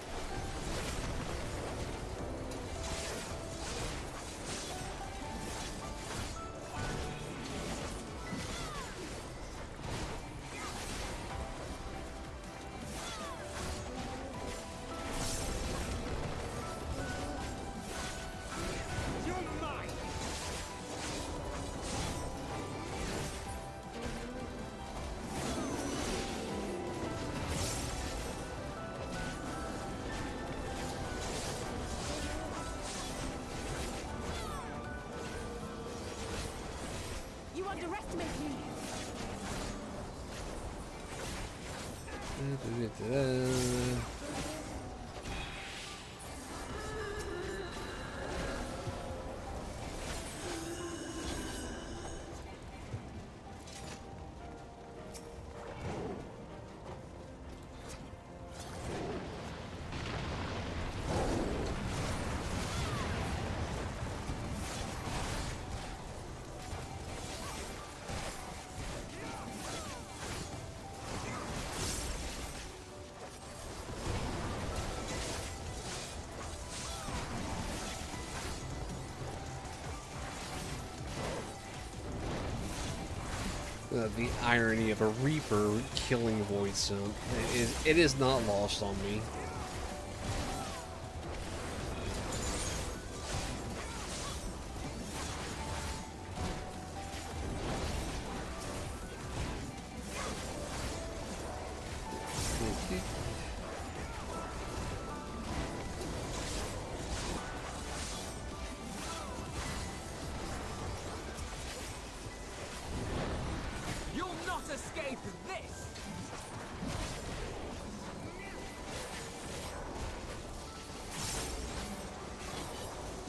Underestimate me. the irony of a Reaper killing Void Simp. It is not lost on me. You'll not escape this!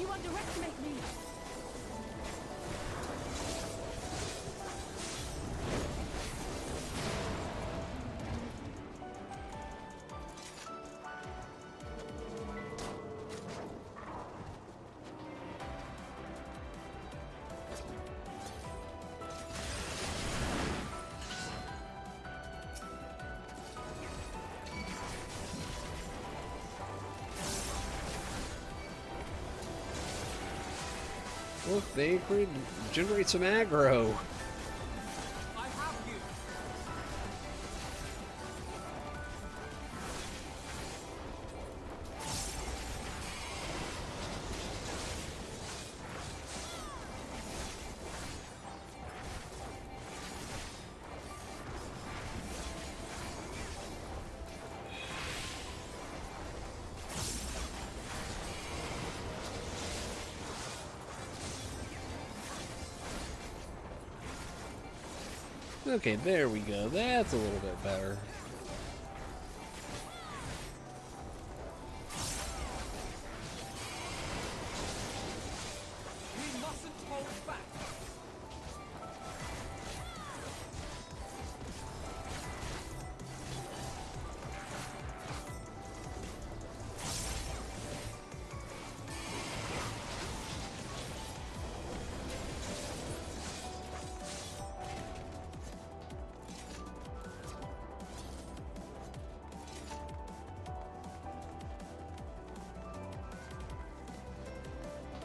You underestimate me. Look, they generate some aggro. I have you! Okay, there we go. That's a little bit better. We mustn't hold back!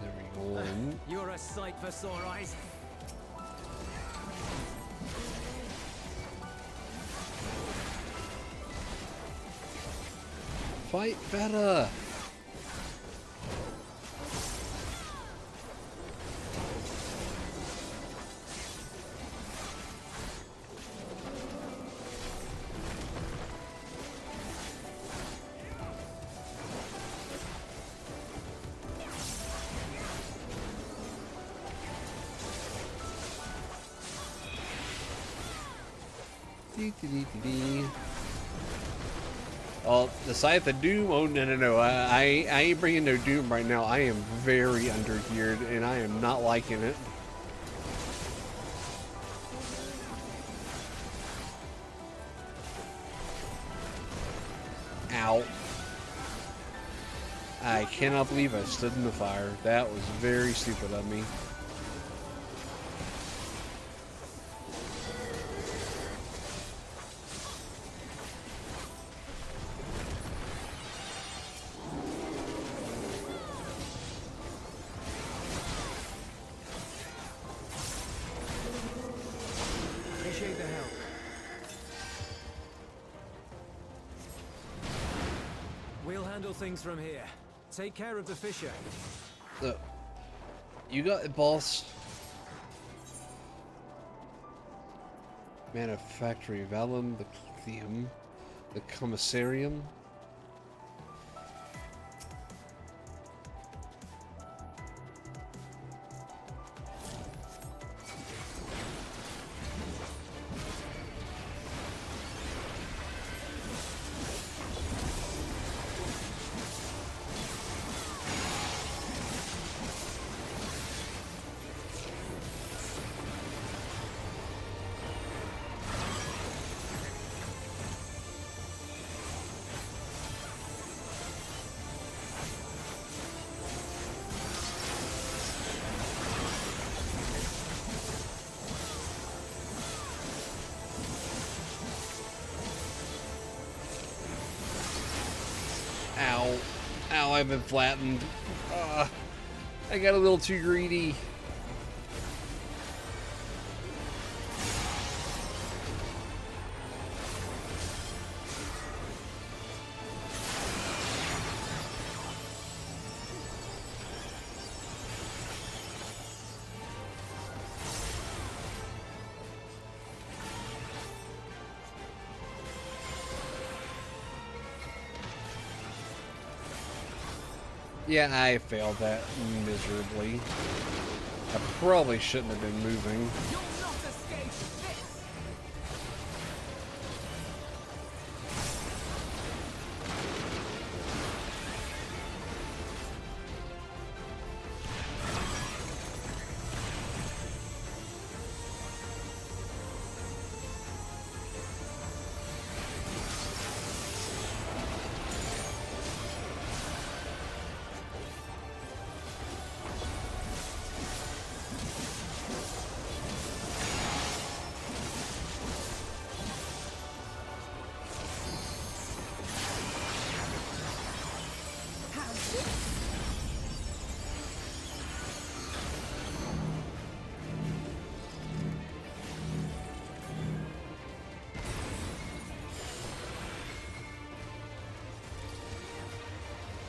There we go. You're a sight for sore eyes. Fight better. Oh, the Scythe of Doom? Oh, no. I ain't bringing no Doom right now. I am very under-geared, and I am not liking it. Ow. I cannot believe I stood in the fire. That was very stupid of me. Appreciate the help. We'll handle things from here. Take care of the fissure. Look, you got it, boss. Manufactory Valum, the Lithium, the Commissarium. Ow. Ow, I've been flattened. I got a little too greedy. Yeah, I failed that miserably. I probably shouldn't have been moving. You'll not escape this!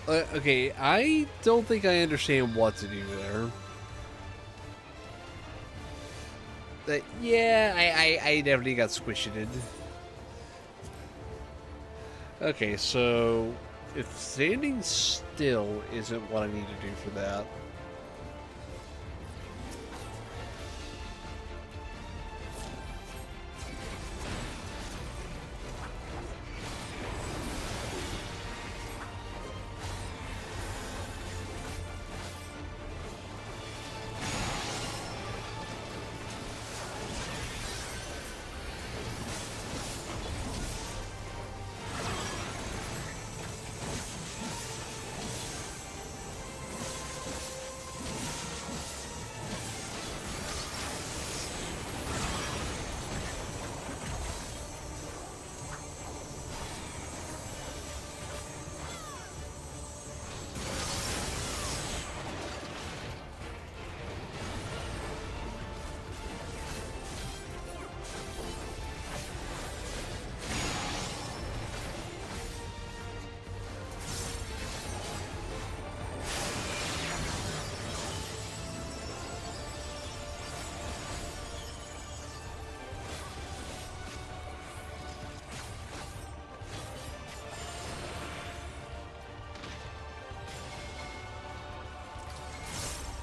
Okay, I don't think I understand what to do there. Yeah, I definitely got squished. Okay, so if standing still isn't what I need to do for that.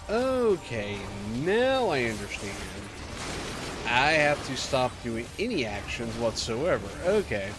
Okay, now I understand. I have to stop doing any actions whatsoever. Okay.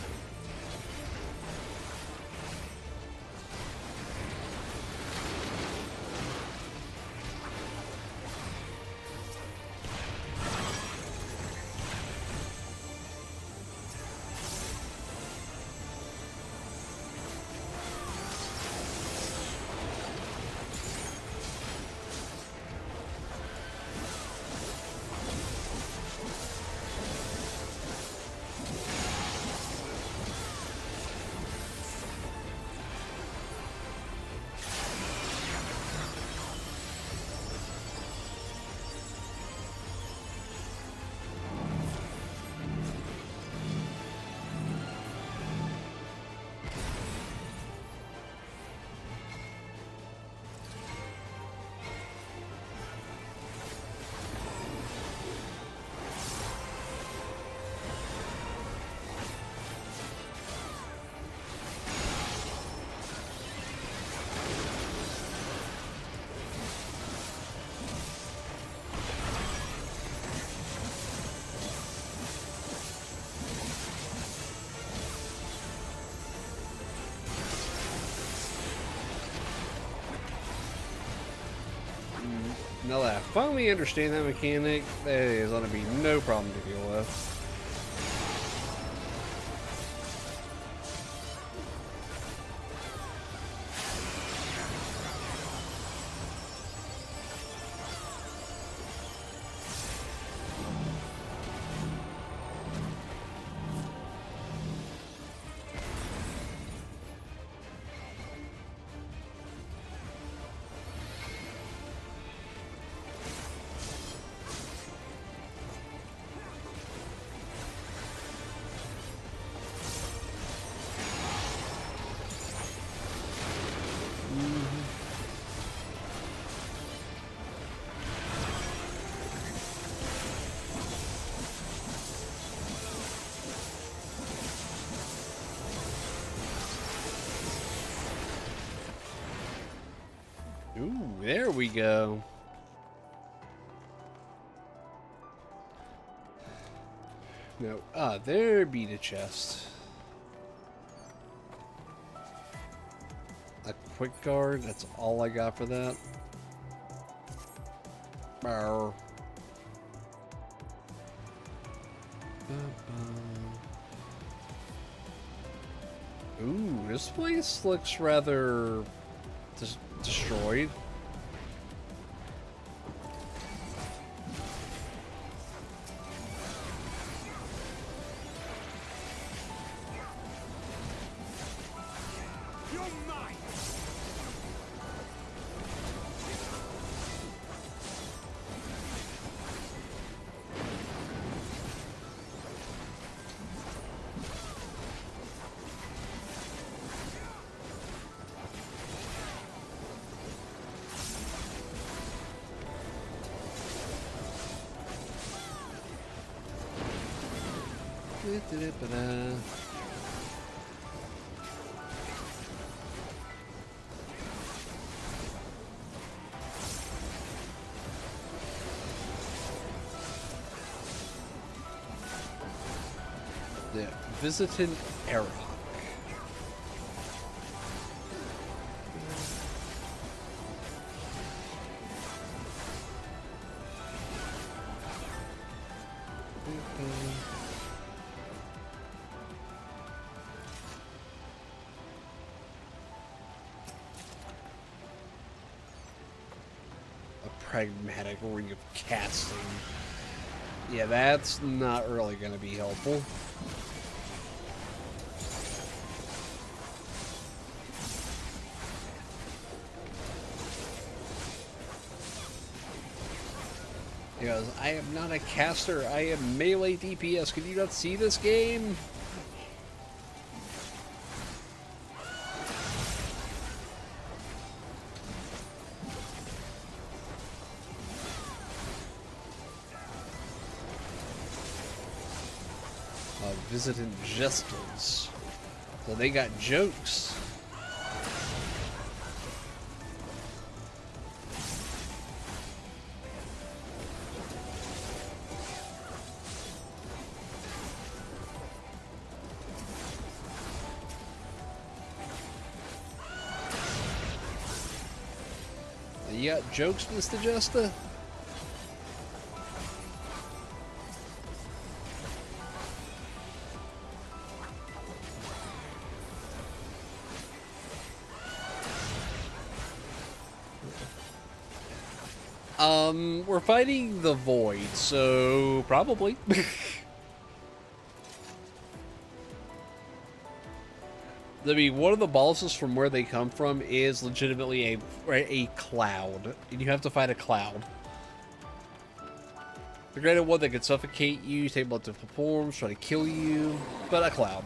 Now that I finally understand that mechanic, that is going to be no problem to deal with. There we go. No. Ah, there be the chest. A quick guard, that's all I got for that. Bow. Ooh, this place looks rather destroyed. The visitant Airhawk. Pragmatic ring of casting. Yeah, that's not really going to be helpful. He goes, I am not a caster, I am melee DPS. Can you not see this game? Visitant jesters. So they got jokes. You got jokes, Mr. Jester? We're fighting the Void, so probably. I mean, one of the bosses from where they come from is legitimately a cloud, and you have to fight a cloud. The greater one that can suffocate you, take multiple forms, try to kill you, but a cloud.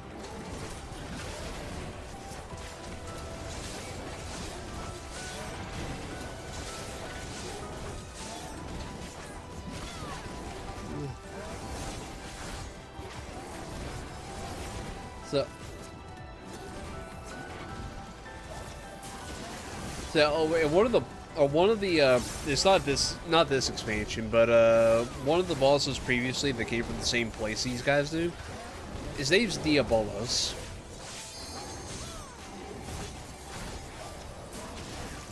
So, one of the it's not this expansion, but one of the bosses previously that came from the same place these guys do, his name's Diabolos.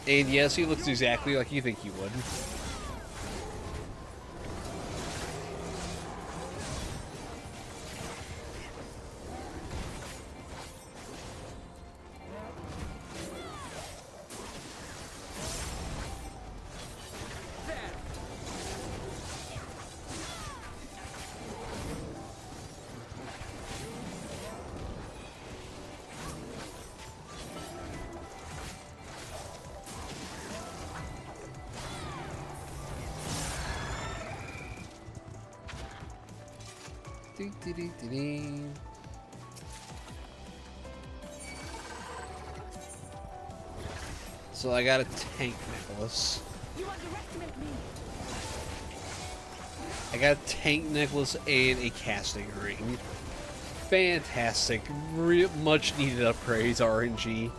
And yes, he looks exactly like you think he would. So I got a tank necklace. I got a tank necklace and a casting ring. Fantastic. Much needed upgrades, RNG.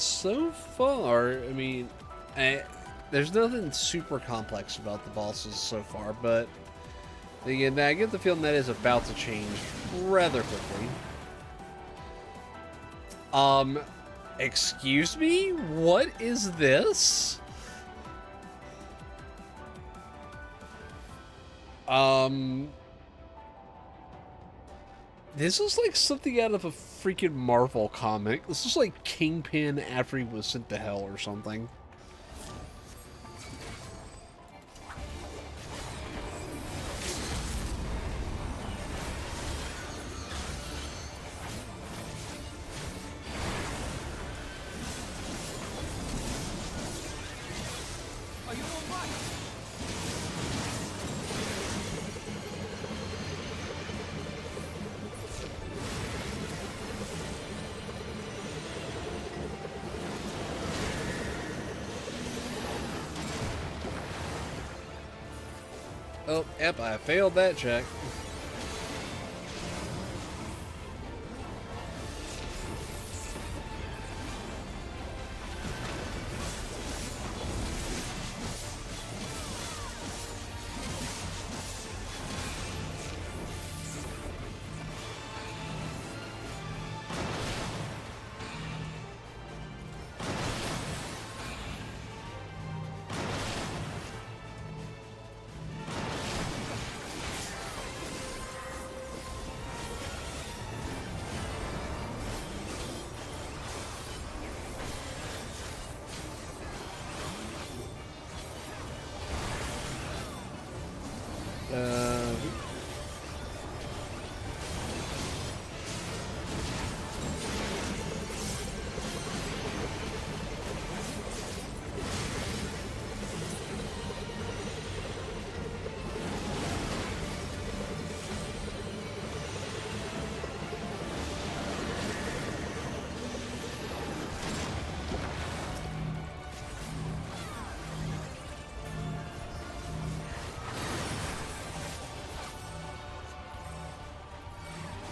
so far, I mean, there's nothing super complex about the bosses so far, but again, I get the feeling that is about to change rather quickly. Excuse me? What is this? This is like something out of a freaking Marvel comic. This is like Kingpin after he was sent to hell or something. Are you all right? Oh, yep, I failed that check.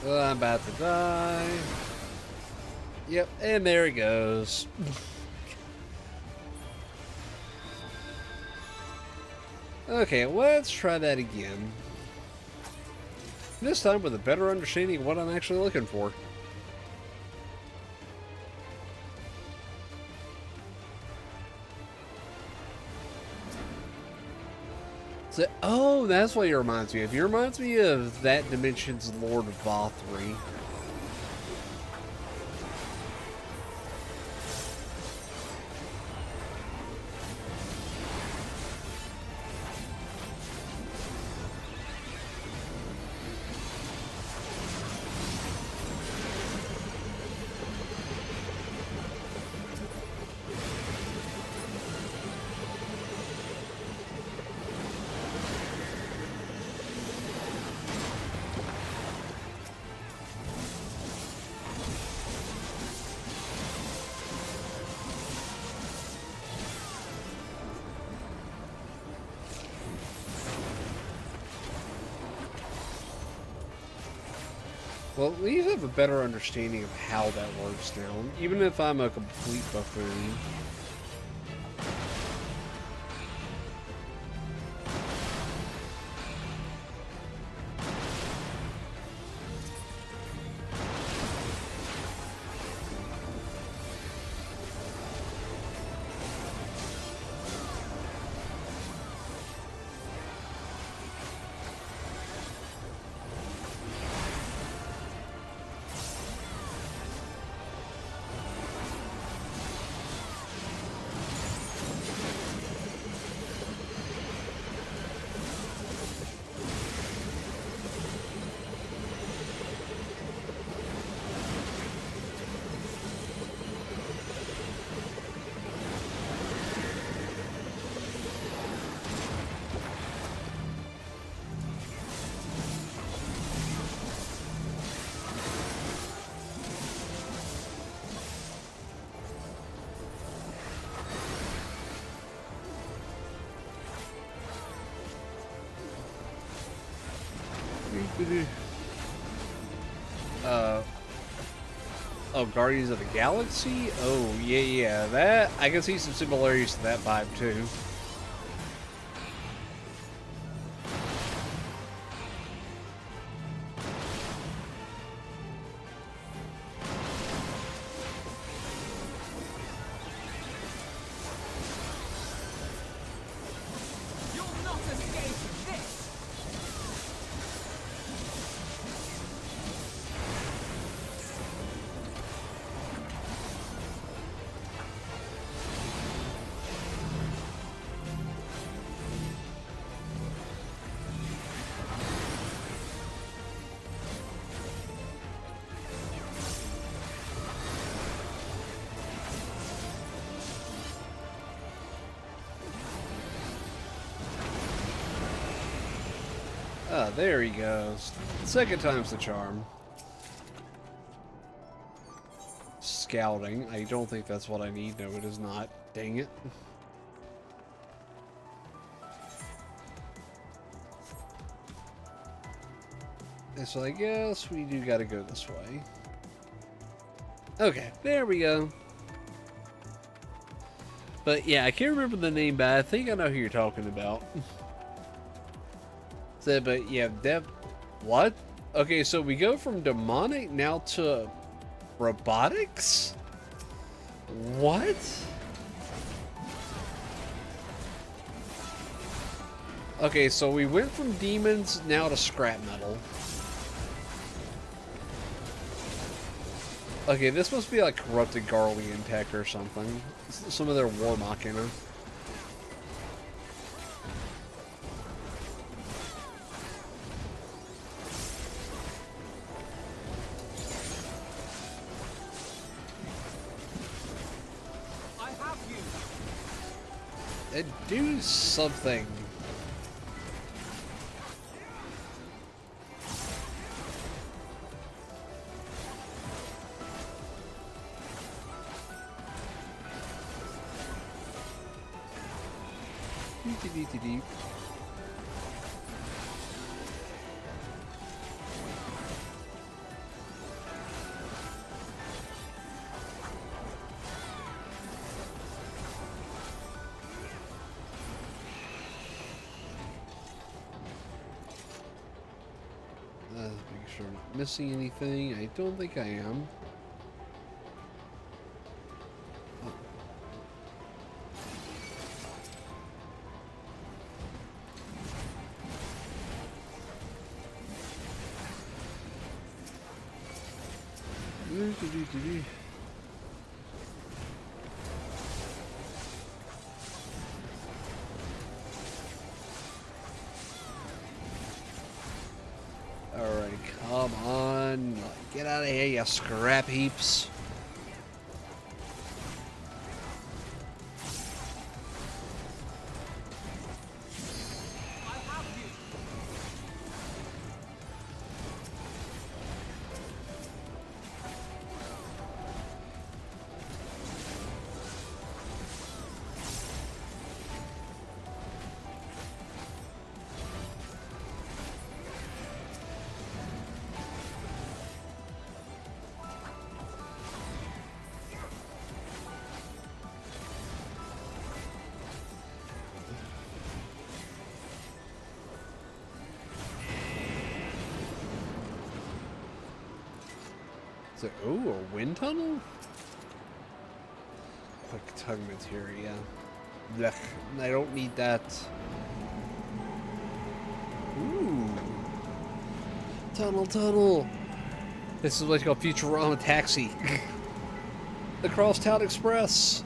I'm about to die. Yep, and there he goes. Okay, let's try that again. This time with a better understanding of what I'm actually looking for. So, oh, that's what he reminds me of. He reminds me of that dimension's Lord Vothri. Well, at least have a better understanding of how that works now, even if I'm a complete buffoon. Oh, Guardians of the Galaxy? Oh, yeah, that, I can see some similarities to that vibe, too. Ah, there he goes. Second time's the charm. Scouting. I don't think that's what I need. No, it is not. Dang it. So I guess we do gotta go this way. Okay, there we go. But yeah, I can't remember the name, but I think I know who you're talking about. So, but yeah, what? Okay, so we go from demonic now to robotics? What? Okay, so we went from demons now to scrap metal. Okay, this must be like corrupted Garlean tech or something. Some of their war machina. Do something. Deep. Make sure I'm not missing anything. I don't think I am. Alright, come on. Get out of here, you scrap heaps. So, ooh, a wind tunnel? Quick tug materia. Blech, I don't need that. Ooh. Tunnel. This is what's called Futurama Taxi. The Crosstown Express.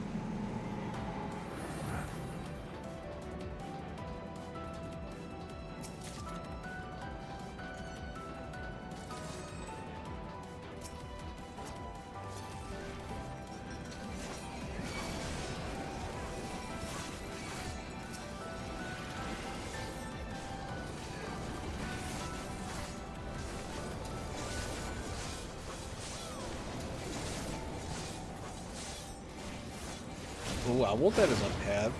Oh, I want that as a pet.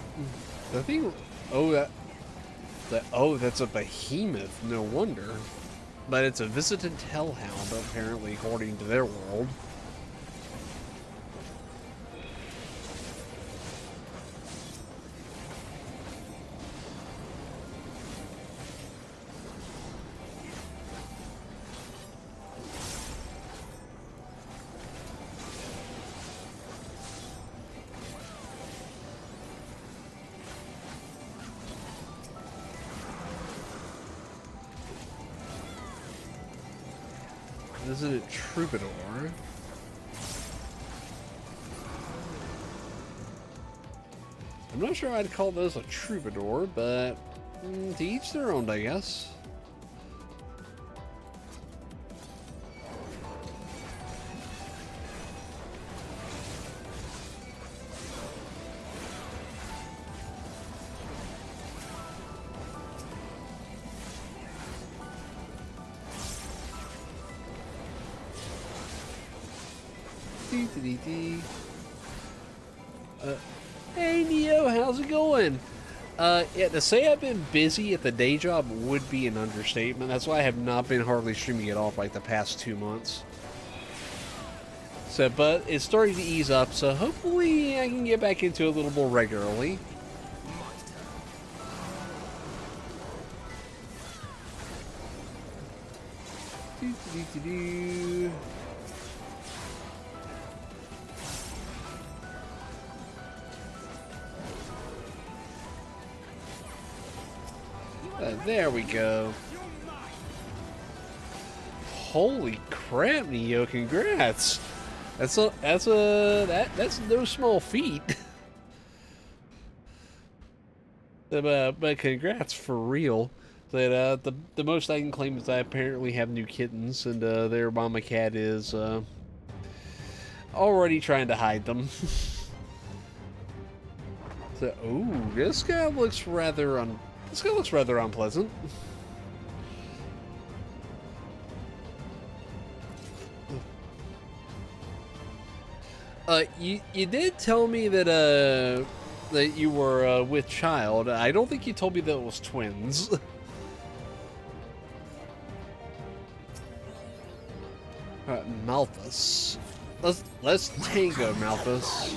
The thing. Oh, that's a behemoth. No wonder. But it's a visitant hellhound, apparently, according to their world. Isn't it Troubadour? I'm not sure I'd call those a Troubadour, but to each their own, I guess. Hey Neo, how's it going? Yeah, to say I've been busy at the day job would be an understatement. That's why I have not been hardly streaming at all for like the past 2 months. So, but it's starting to ease up, so hopefully I can get back into it a little more regularly. There we go. Holy crap, Neo! Congrats. That's no small feat. But congrats for real. That the most I can claim is I apparently have new kittens, and their mama cat is already trying to hide them. So, ooh, this guy looks rather unpleasant. You did tell me that that you were with child. I don't think you told me that it was twins. Malthus. Let's tango, Malthus.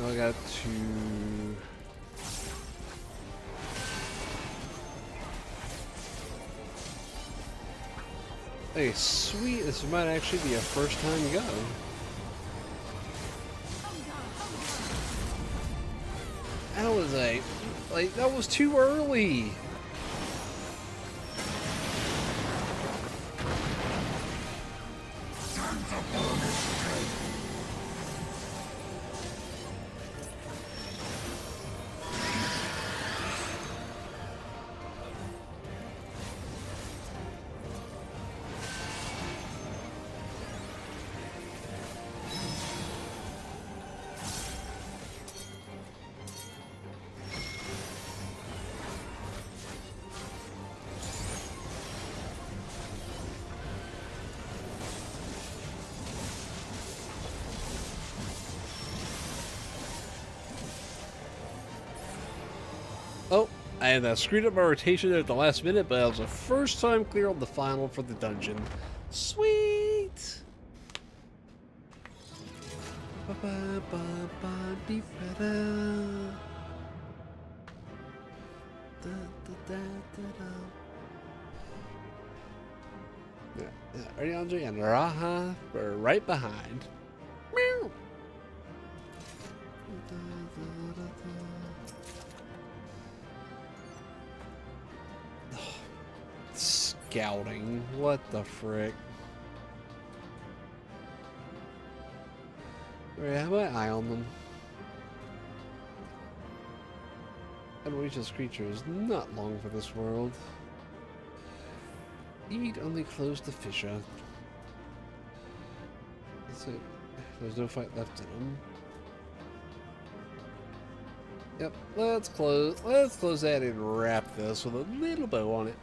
I got to... Hey, sweet, this might actually be a first time go. That was that was too early. Oh, I screwed up my rotation there at the last minute, but that was the first time clear on the final for the dungeon. Sweet! Yeah, Ariandre and Raha were right behind. Meow! Scouting. What the frick? Alright, how about eye on them? Unleash creature is not long for this world. Need only close the fissure. That's it. There's no fight left in them. Yep, let's close that and wrap this with a little bow on it.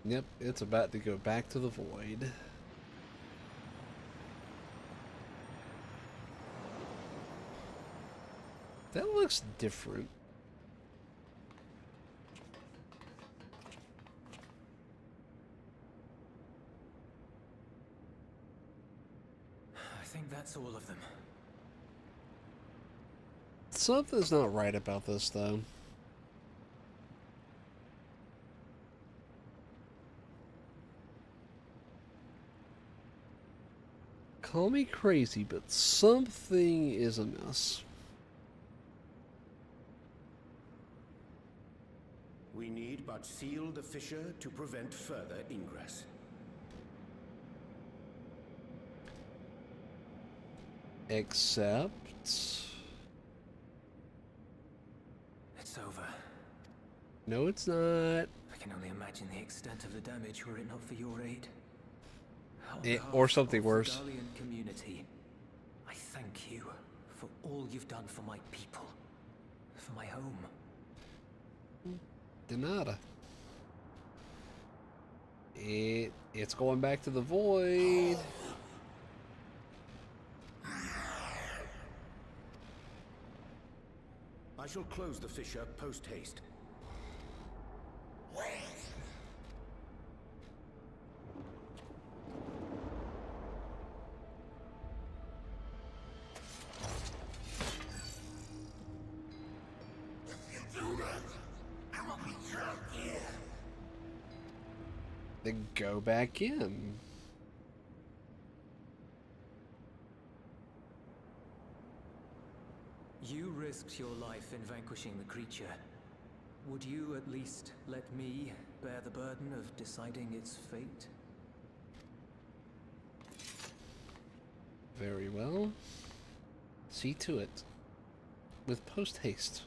Yep, it's about to go back to the void. That looks different. I think that's all of them. Something's not right about this, though. Call me crazy, but something is amiss. We need but seal the fissure to prevent further ingress. Except... It's over. No, it's not. I can only imagine the extent of the damage were it not for your aid. Or something worse. The Dalian community, I thank you for all you've done for my people, for my home. De nada. It's going back to the void. I shall close the fissure post-haste. Then go back in. You risked your life in vanquishing the creature. Would you at least let me bear the burden of deciding its fate? Very well. See to it. With post-haste.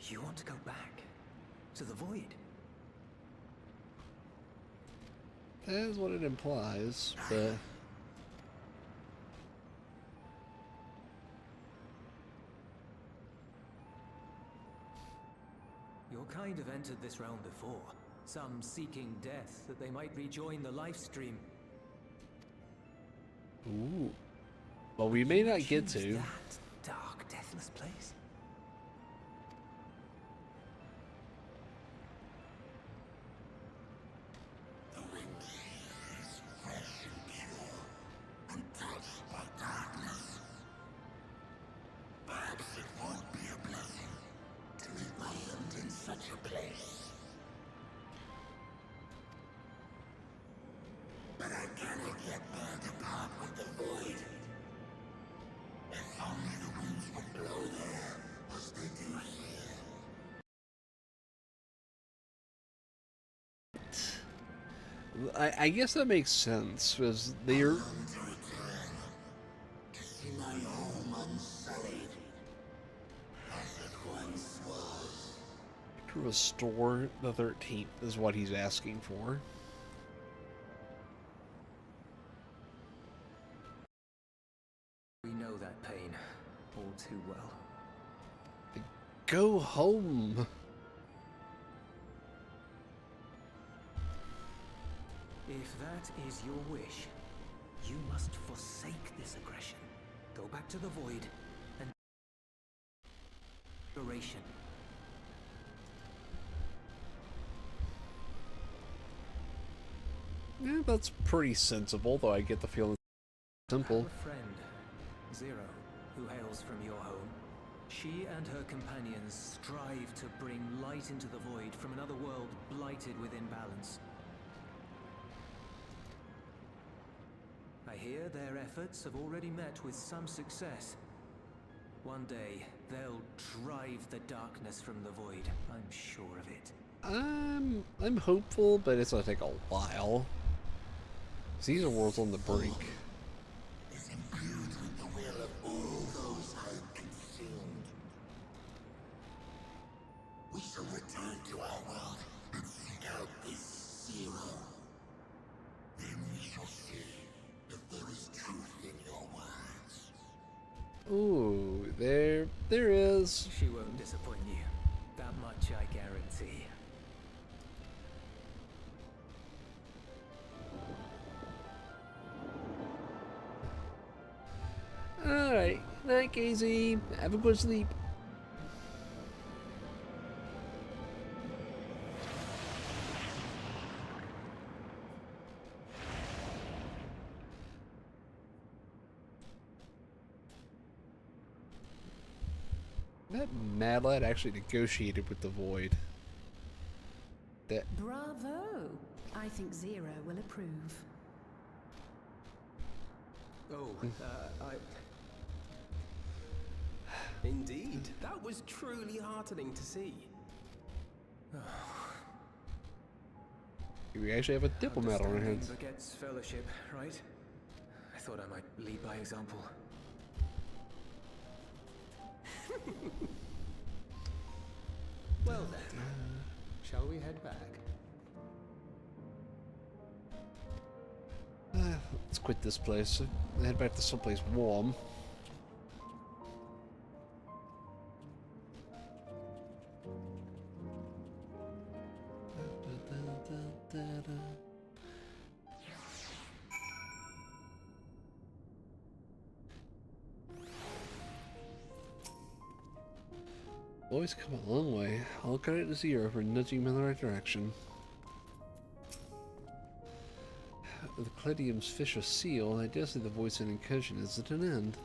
You want to go back? To the void? That is what it implies, but... Your kind have entered this realm before. Some seeking death that they might rejoin the life stream. Ooh. Well, we may not get to. That dark, deathless place. I guess that makes sense, because they're... To restore the 13th is what he's asking for. We know that pain all too well. Go home! If that is your wish, you must forsake this aggression. Go back to the void and duration. Yeah, that's pretty sensible, though I get the feeling it's simple. I have a friend, Zero, who hails from your home. She and her companions strive to bring light into the void from another world blighted with imbalance. I hear their efforts have already met with some success. One day, they'll drive the darkness from the void. I'm sure of it. I'm hopeful, but it's gonna take a while. These are worlds on the brink. Is imbued with the will of all those I have consumed. We shall return to our world and seek out this Zero. Then we shall see if there is truth in your words. Ooh, there is. She won't disappoint you. That much I guarantee. Alright, night, Casey. Have a good sleep. That mad lad actually negotiated with the void. That Bravo! I think Zero will approve. Oh, Indeed, that was truly heartening to see. we actually have a diplomat on our hands. Begets fellowship, right? I thought I might lead by example. Well then, shall we head back? Let's quit this place. Head back to someplace warm. Boys come a long way. I'll credit to Zero for nudging him in the right direction. With Cladium's fish or seal, I dare say the voice and incursion is at an end.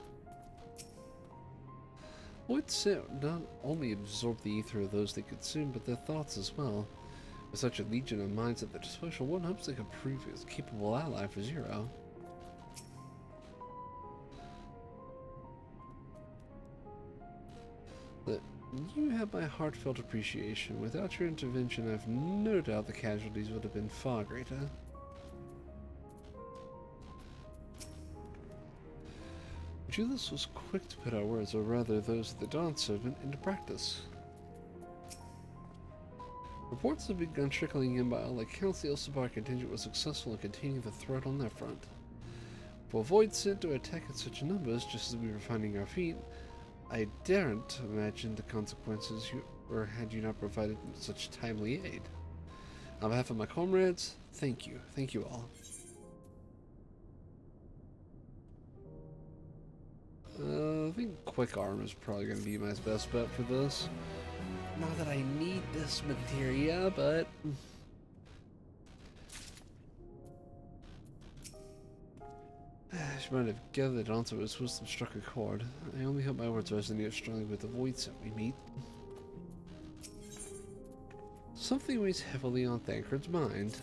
Voids not only absorb the ether of those they consume, but their thoughts as well. With such a legion of minds at their disposal, one hopes they can prove a capable ally for Zero. You have my heartfelt appreciation. Without your intervention, I've no doubt the casualties would have been far greater. Julius was quick to put our words, or rather those of the Dawn Servant, into practice. Reports have begun trickling in by all accounts the Elsebar contingent was successful in containing the threat on their front. For Void sent to attack in such numbers just as we were finding our feet, I daren't imagine the consequences had you not provided such timely aid. On behalf of my comrades, thank you. Thank you all. I think Quick Arm is probably going to be my best bet for this. Not that I need this materia, but... She might have gathered onto it as wisdom struck a chord. I only hope my words resonate strongly with the void set we meet. Something weighs heavily on Thancred's mind.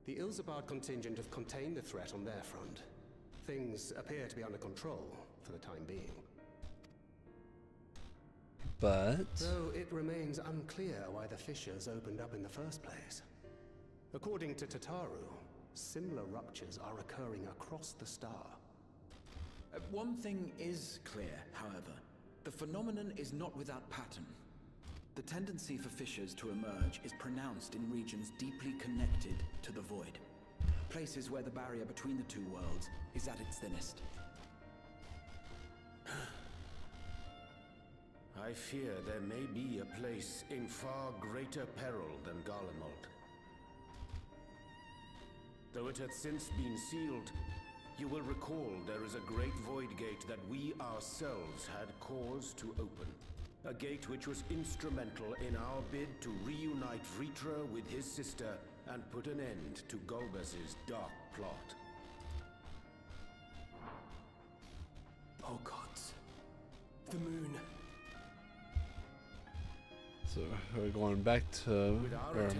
The Ilzabard contingent have contained the threat on their front. Things appear to be under control for the time being. But... though it remains unclear why the fissures opened up in the first place. According to Tataru, similar ruptures are occurring across the star. One thing is clear, however. The phenomenon is not without pattern. The tendency for fissures to emerge is pronounced in regions deeply connected to the void. Places where the barrier between the two worlds is at its thinnest. I fear there may be a place in far greater peril than Garlemald. Though it hath since been sealed, you will recall there is a great void gate that we ourselves had cause to open. A gate which was instrumental in our bid to reunite Vritra with his sister and put an end to Golbez's dark plot. Oh gods. The moon. So we're going back to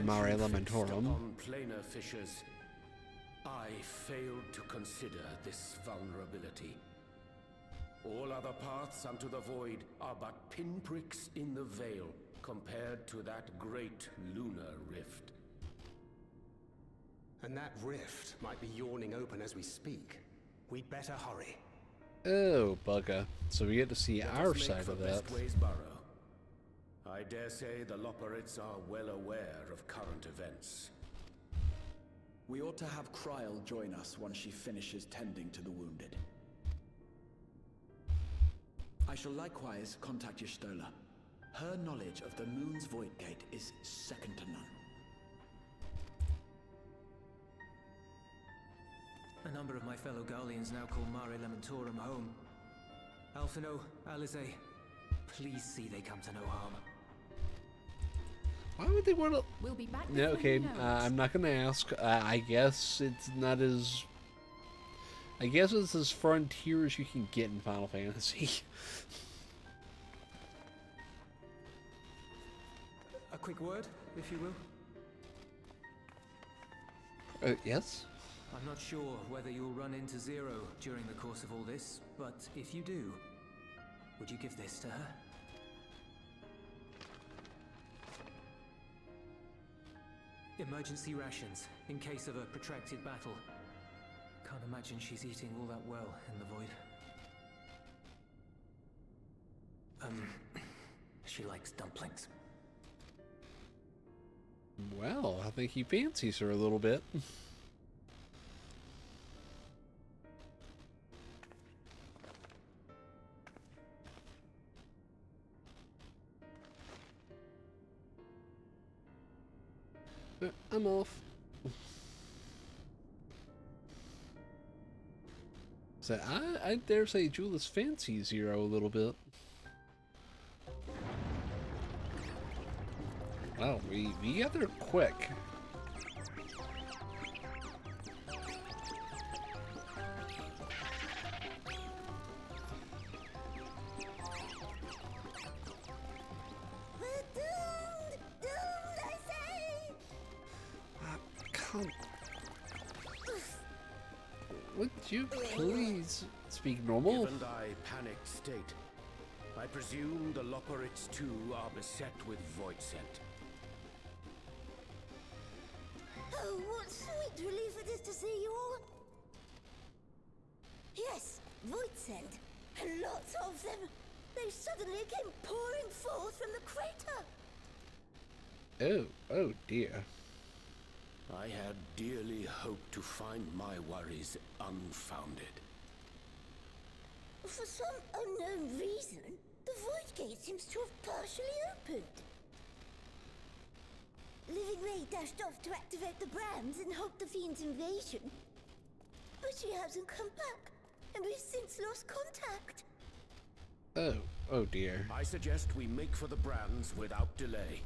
Mare Lamentorum. Upon planar fissures, I failed to consider this vulnerability. All other paths unto the void are but pinpricks in the veil compared to that great lunar rift. And that rift might be yawning open as we speak. We'd better hurry. Oh, bugger. So we get to see our side of that. I dare say the Loporrits are well aware of current events. We ought to have Kryl join us once she finishes tending to the wounded. I shall likewise contact Y'shtola. Her knowledge of the moon's void gate is second to none. A number of my fellow Garleans now call Mare Lamentorum home. Alphino, Alize, please see they come to no harm. Why would they want to... We'll be back. Yeah, okay, I'm not gonna ask. I guess it's not as... I guess it's as frontier as you can get in Final Fantasy. A quick word, if you will. Yes? I'm not sure whether you'll run into Zero during the course of all this, but if you do, would you give this to her? Emergency rations, in case of a protracted battle. Can't imagine she's eating all that well in the void. She likes dumplings. Well, I think he fancies her a little bit. I'm off. So I dare say Julius fancies Zero a little bit. Wow, we got there quick. Would you please speak normal? Given thy panicked state, I presume the Loporrits too are beset with void scent. Oh, what sweet relief it is to see you all. Yes, void scent, and lots of them. They suddenly came pouring forth from the crater. Oh dear. I had dearly hoped to find my worries unfounded. For some unknown reason, the Void Gate seems to have partially opened. Living Ray dashed off to activate the brands and halt the Fiend's invasion. But she hasn't come back, and we've since lost contact. Oh dear. I suggest we make for the brands without delay.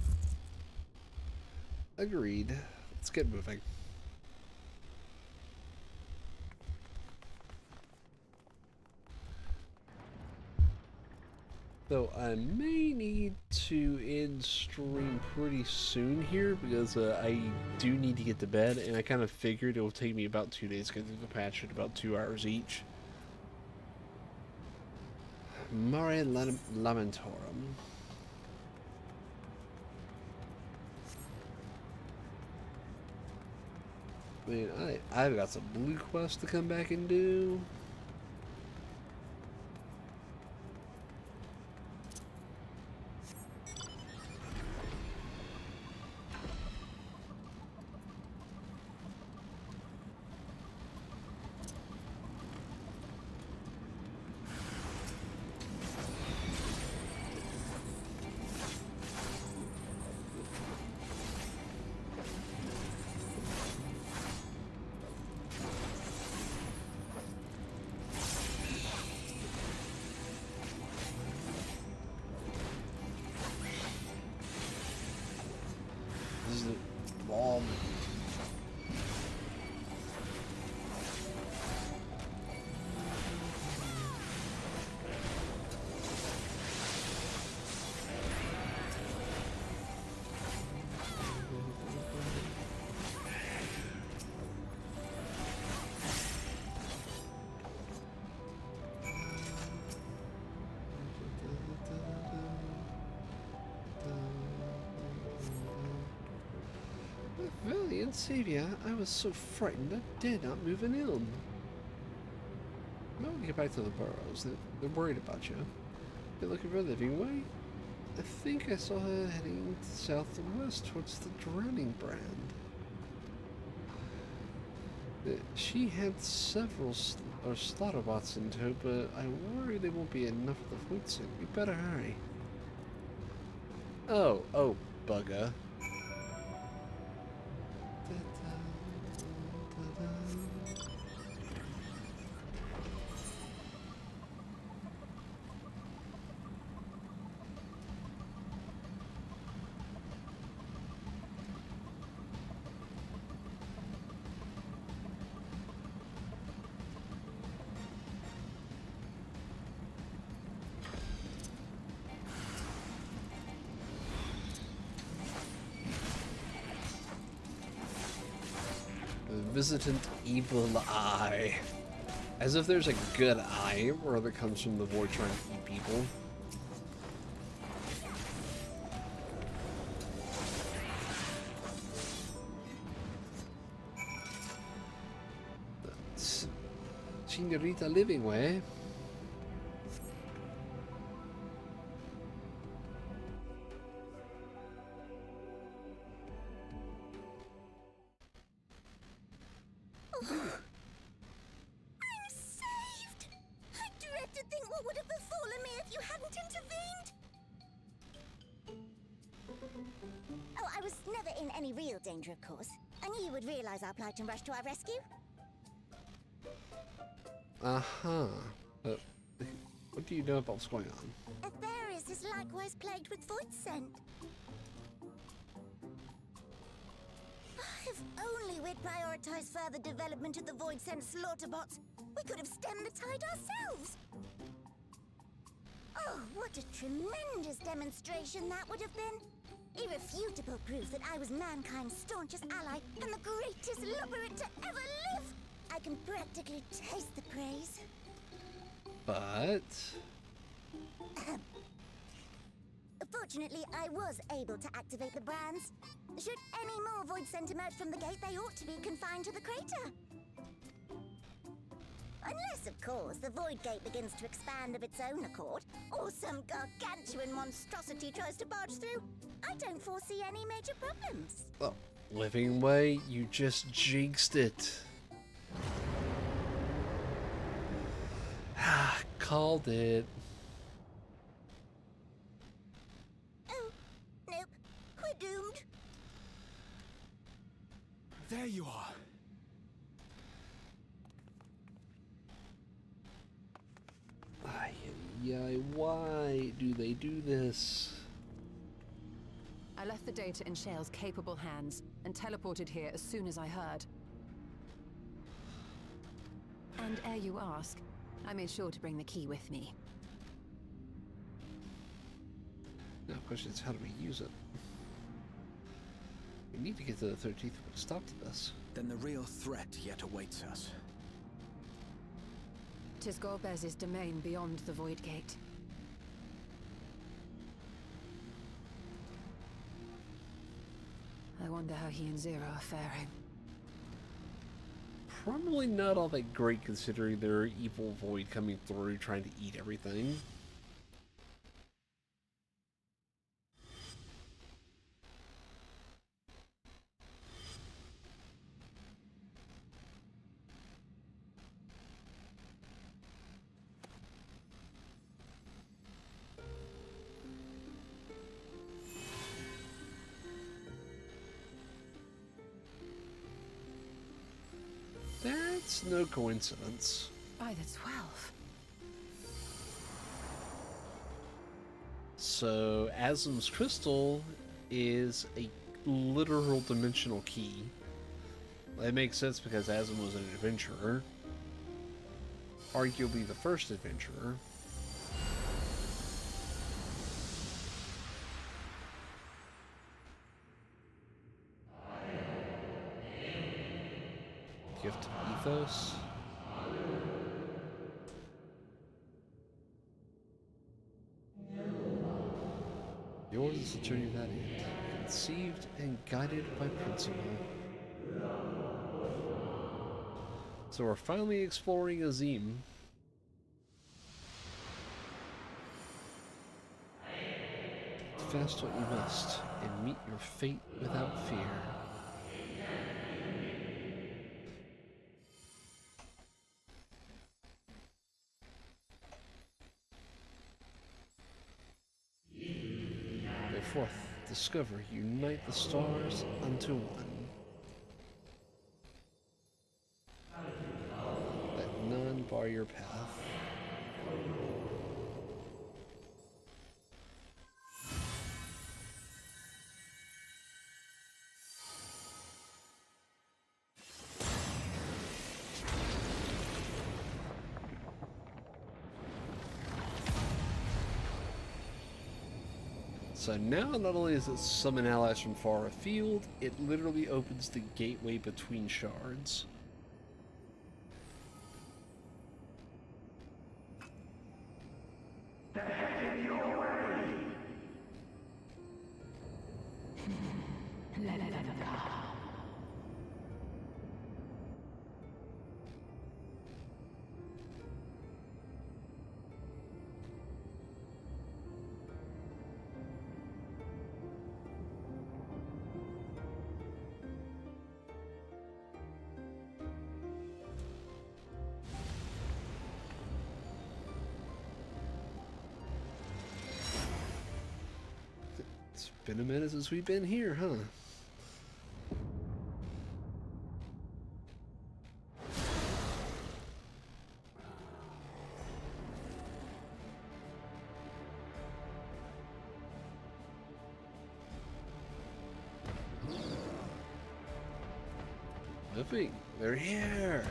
Agreed. Let's get moving. So I may need to end stream pretty soon here because I do need to get to bed, and I kind of figured it will take me about 2 days to get through the patch at about 2 hours each. Mare Lamentorum. I mean, I've got some blue quests to come back and do. This is a long. Valiant Savior, I was so frightened I did not move an elm. Now we get back to the burrows. They're worried about you. They're looking for a living way. I think I saw her heading south and west towards the Drowning Brand. She had several slaughterbots in tow, but I worry there won't be enough of the food soon. We better hurry. Oh, bugger. Visitant evil eye. As if there's a good eye where that comes from the void trying to eat people. Senorita Livingway. Danger, of course. I knew you would realize our plight and rush to our rescue. What do you know about what's going on? Atheris is likewise plagued with void scent. If only we'd prioritized further development of the void scent slaughterbots, we could have stemmed the tide ourselves. Oh, what a tremendous demonstration that would have been. Irrefutable proof that I was mankind's staunchest ally and the greatest lubberant to ever live! I can practically taste the praise. But... Fortunately, I was able to activate the brands. Should any more void scent emerge from the gate, they ought to be confined to the crater. Unless, of course, the void gate begins to expand of its own accord, or some gargantuan monstrosity tries to barge through, I don't foresee any major problems. Oh, living way, you just jinxed it. Called it. Oh, nope. We're doomed. There you are. Why do they do this? I left the data in Shale's capable hands and teleported here as soon as I heard. And ere you ask, I made sure to bring the key with me. Now the question is, how do we use it? We need to get to the 13th to put a stop to this. Then the real threat yet awaits us. 'Tis Golbez's domain beyond the Void Gate. I wonder how he and Zero are faring. Probably not all that great considering their evil void coming through trying to eat everything. That's no coincidence. By the 12. So, Asm's crystal is a literal dimensional key. That makes sense because Asm was an adventurer. Arguably the first adventurer. Gift of Ethos. Yours is the journey of that end, conceived and guided by principle. So we're finally exploring Azim. Fast what you must, and meet your fate without fear. Go forth, discover, unite the stars unto one. Let none bar your path. So now not only does it summon allies from far afield, it literally opens the gateway between shards. It's been a minute since we've been here, huh? Living, they're here.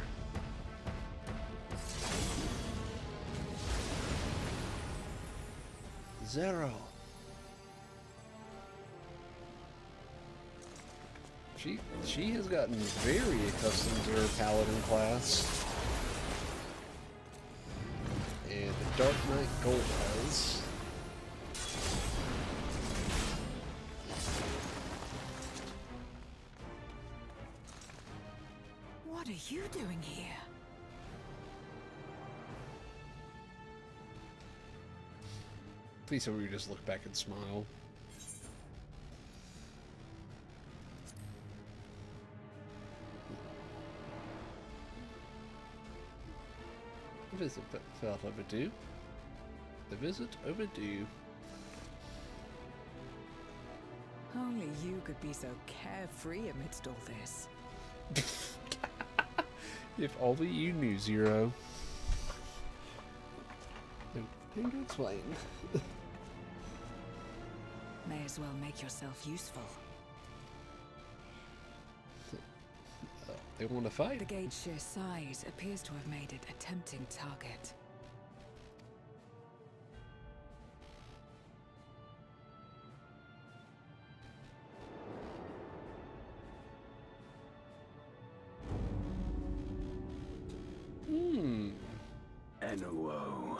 Zero. She has gotten very accustomed to her paladin class. And the Dark Knight Golbez. What are you doing here? Please tell me you just look back and smile. The visit felt overdue. The visit overdue. Only you could be so carefree amidst all this. If only you knew, Zero. Nothing to explain. May as well make yourself useful. They want to fight. The gate's sheer size appears to have made it a tempting target. Enuo,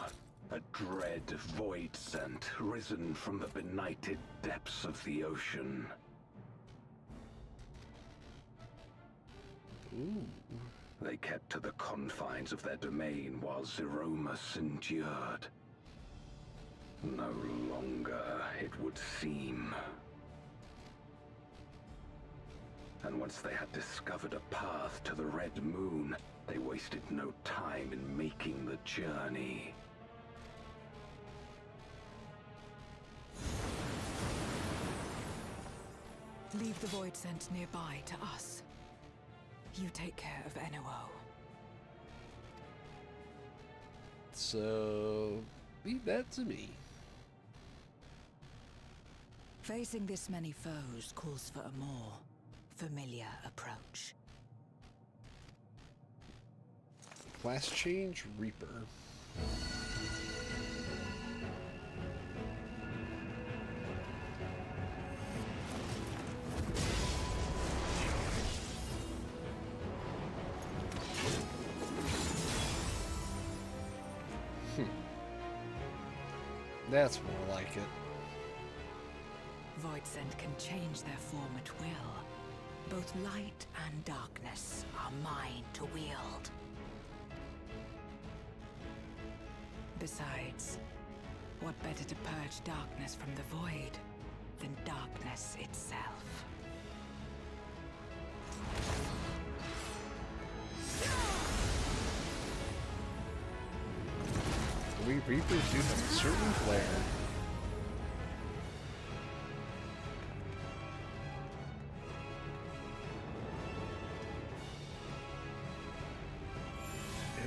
a dread void scent risen from the benighted depths of the ocean. Ooh. They kept to the confines of their domain while Zeromus endured. No longer, it would seem. And once they had discovered a path to the Red Moon, they wasted no time in making the journey. Leave the void scent nearby to us. You take care of Enuo. So, leave that to me. Facing this many foes calls for a more familiar approach. Class change, Reaper. That's more like it. Void scent can change their form at will. Both light and darkness are mine to wield. Besides, what better to purge darkness from the void than darkness itself? We Reapers do have a certain flair.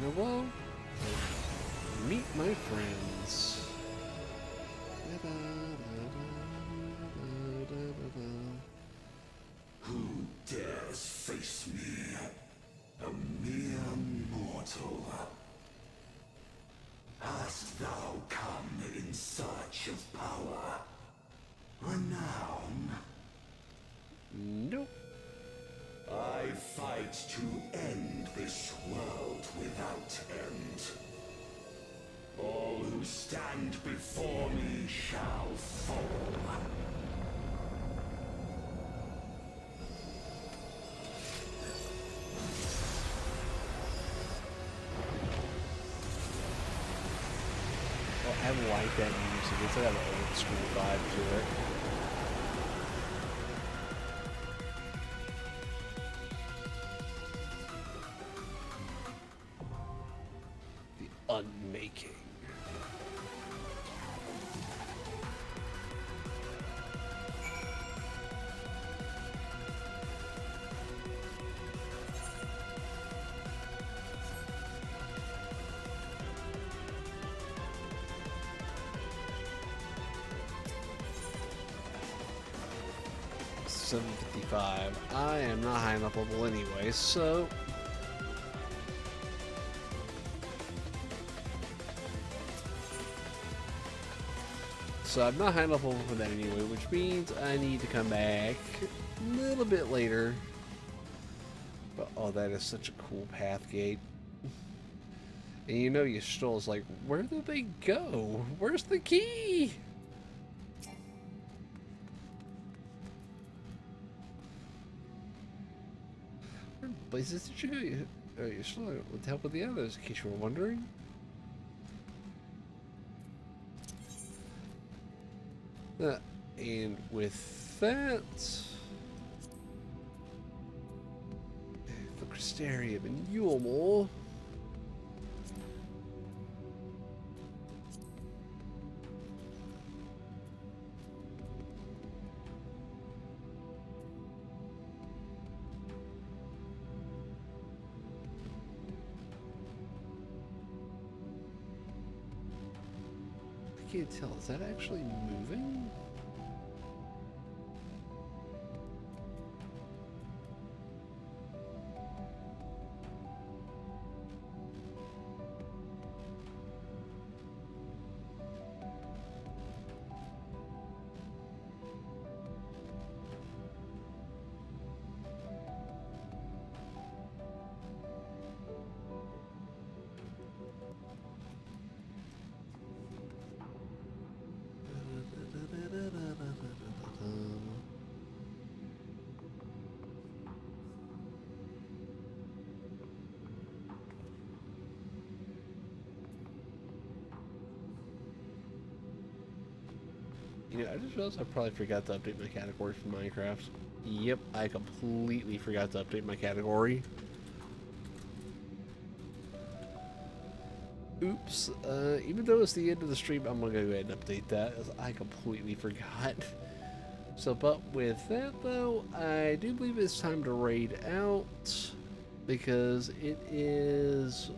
Enuo, meet my friends. Who dares face me? A mere mortal. Hast thou come in search of power? Renown? Nope. I fight to end this world without end. All who stand before me shall fall. Well, I like that music. It's got an old school vibe to it. The Unmaking. $755. I am not high enough level anyway, so I'm not high enough level for that anyway, which means I need to come back a little bit later. But oh, that is such a cool path gate. And you know Ystal's like, where do they go? Where's the key? Where places did you go? Ystal, with the help of the others, in case you were wondering. And with that, the Crystarium and Yulmore. I can't tell, is that actually moving? You know, I just realized I probably forgot to update my category for Minecraft. Yep, I completely forgot to update my category. Oops. Even though it's the end of the stream, I'm gonna go ahead and update that, as I completely forgot. So, but with that though, I do believe it's time to raid out, because it is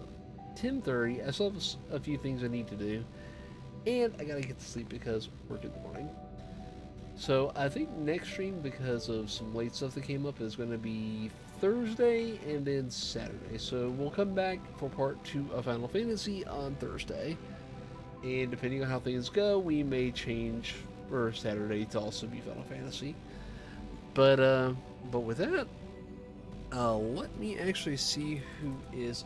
10:30. I still have a few things I need to do. And I gotta get to sleep because work in the morning. So I think next stream, because of some late stuff that came up, is going to be Thursday and then Saturday. So we'll come back for part 2 of Final Fantasy on Thursday. And depending on how things go, we may change for Saturday to also be Final Fantasy. But with that, let me actually see who is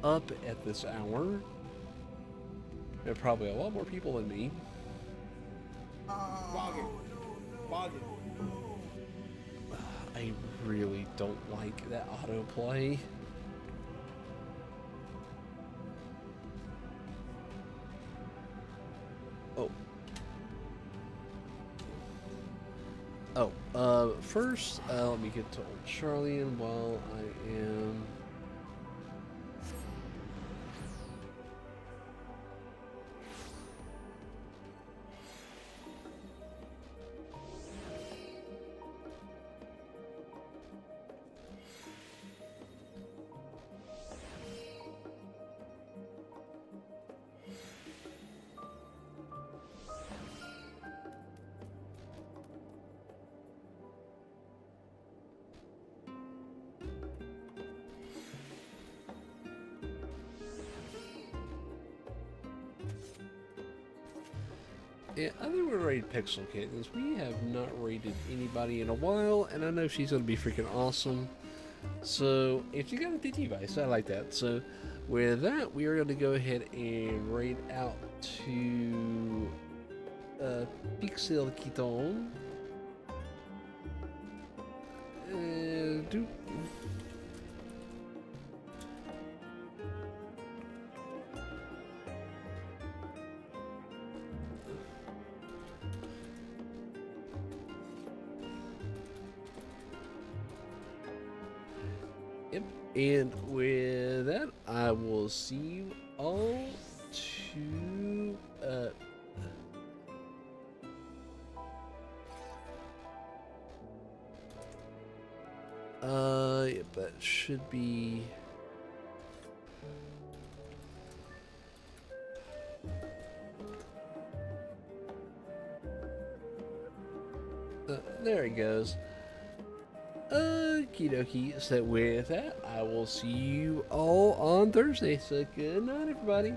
up at this hour. There are probably a lot more people than me. I really don't like that autoplay. First, let me get to old Charlie in while I am... Yeah, I think we're raid Pixel Kittens. We have not raided anybody in a while, and I know she's going to be freaking awesome. So, if you got a Digivice, I like that. So, with that, we are going to go ahead and raid out to Pixel Kitten. And with that, I will see you all to yep, that should be there it goes. Okie dokie. So with that, I will see you all on Thursday. So good night, everybody.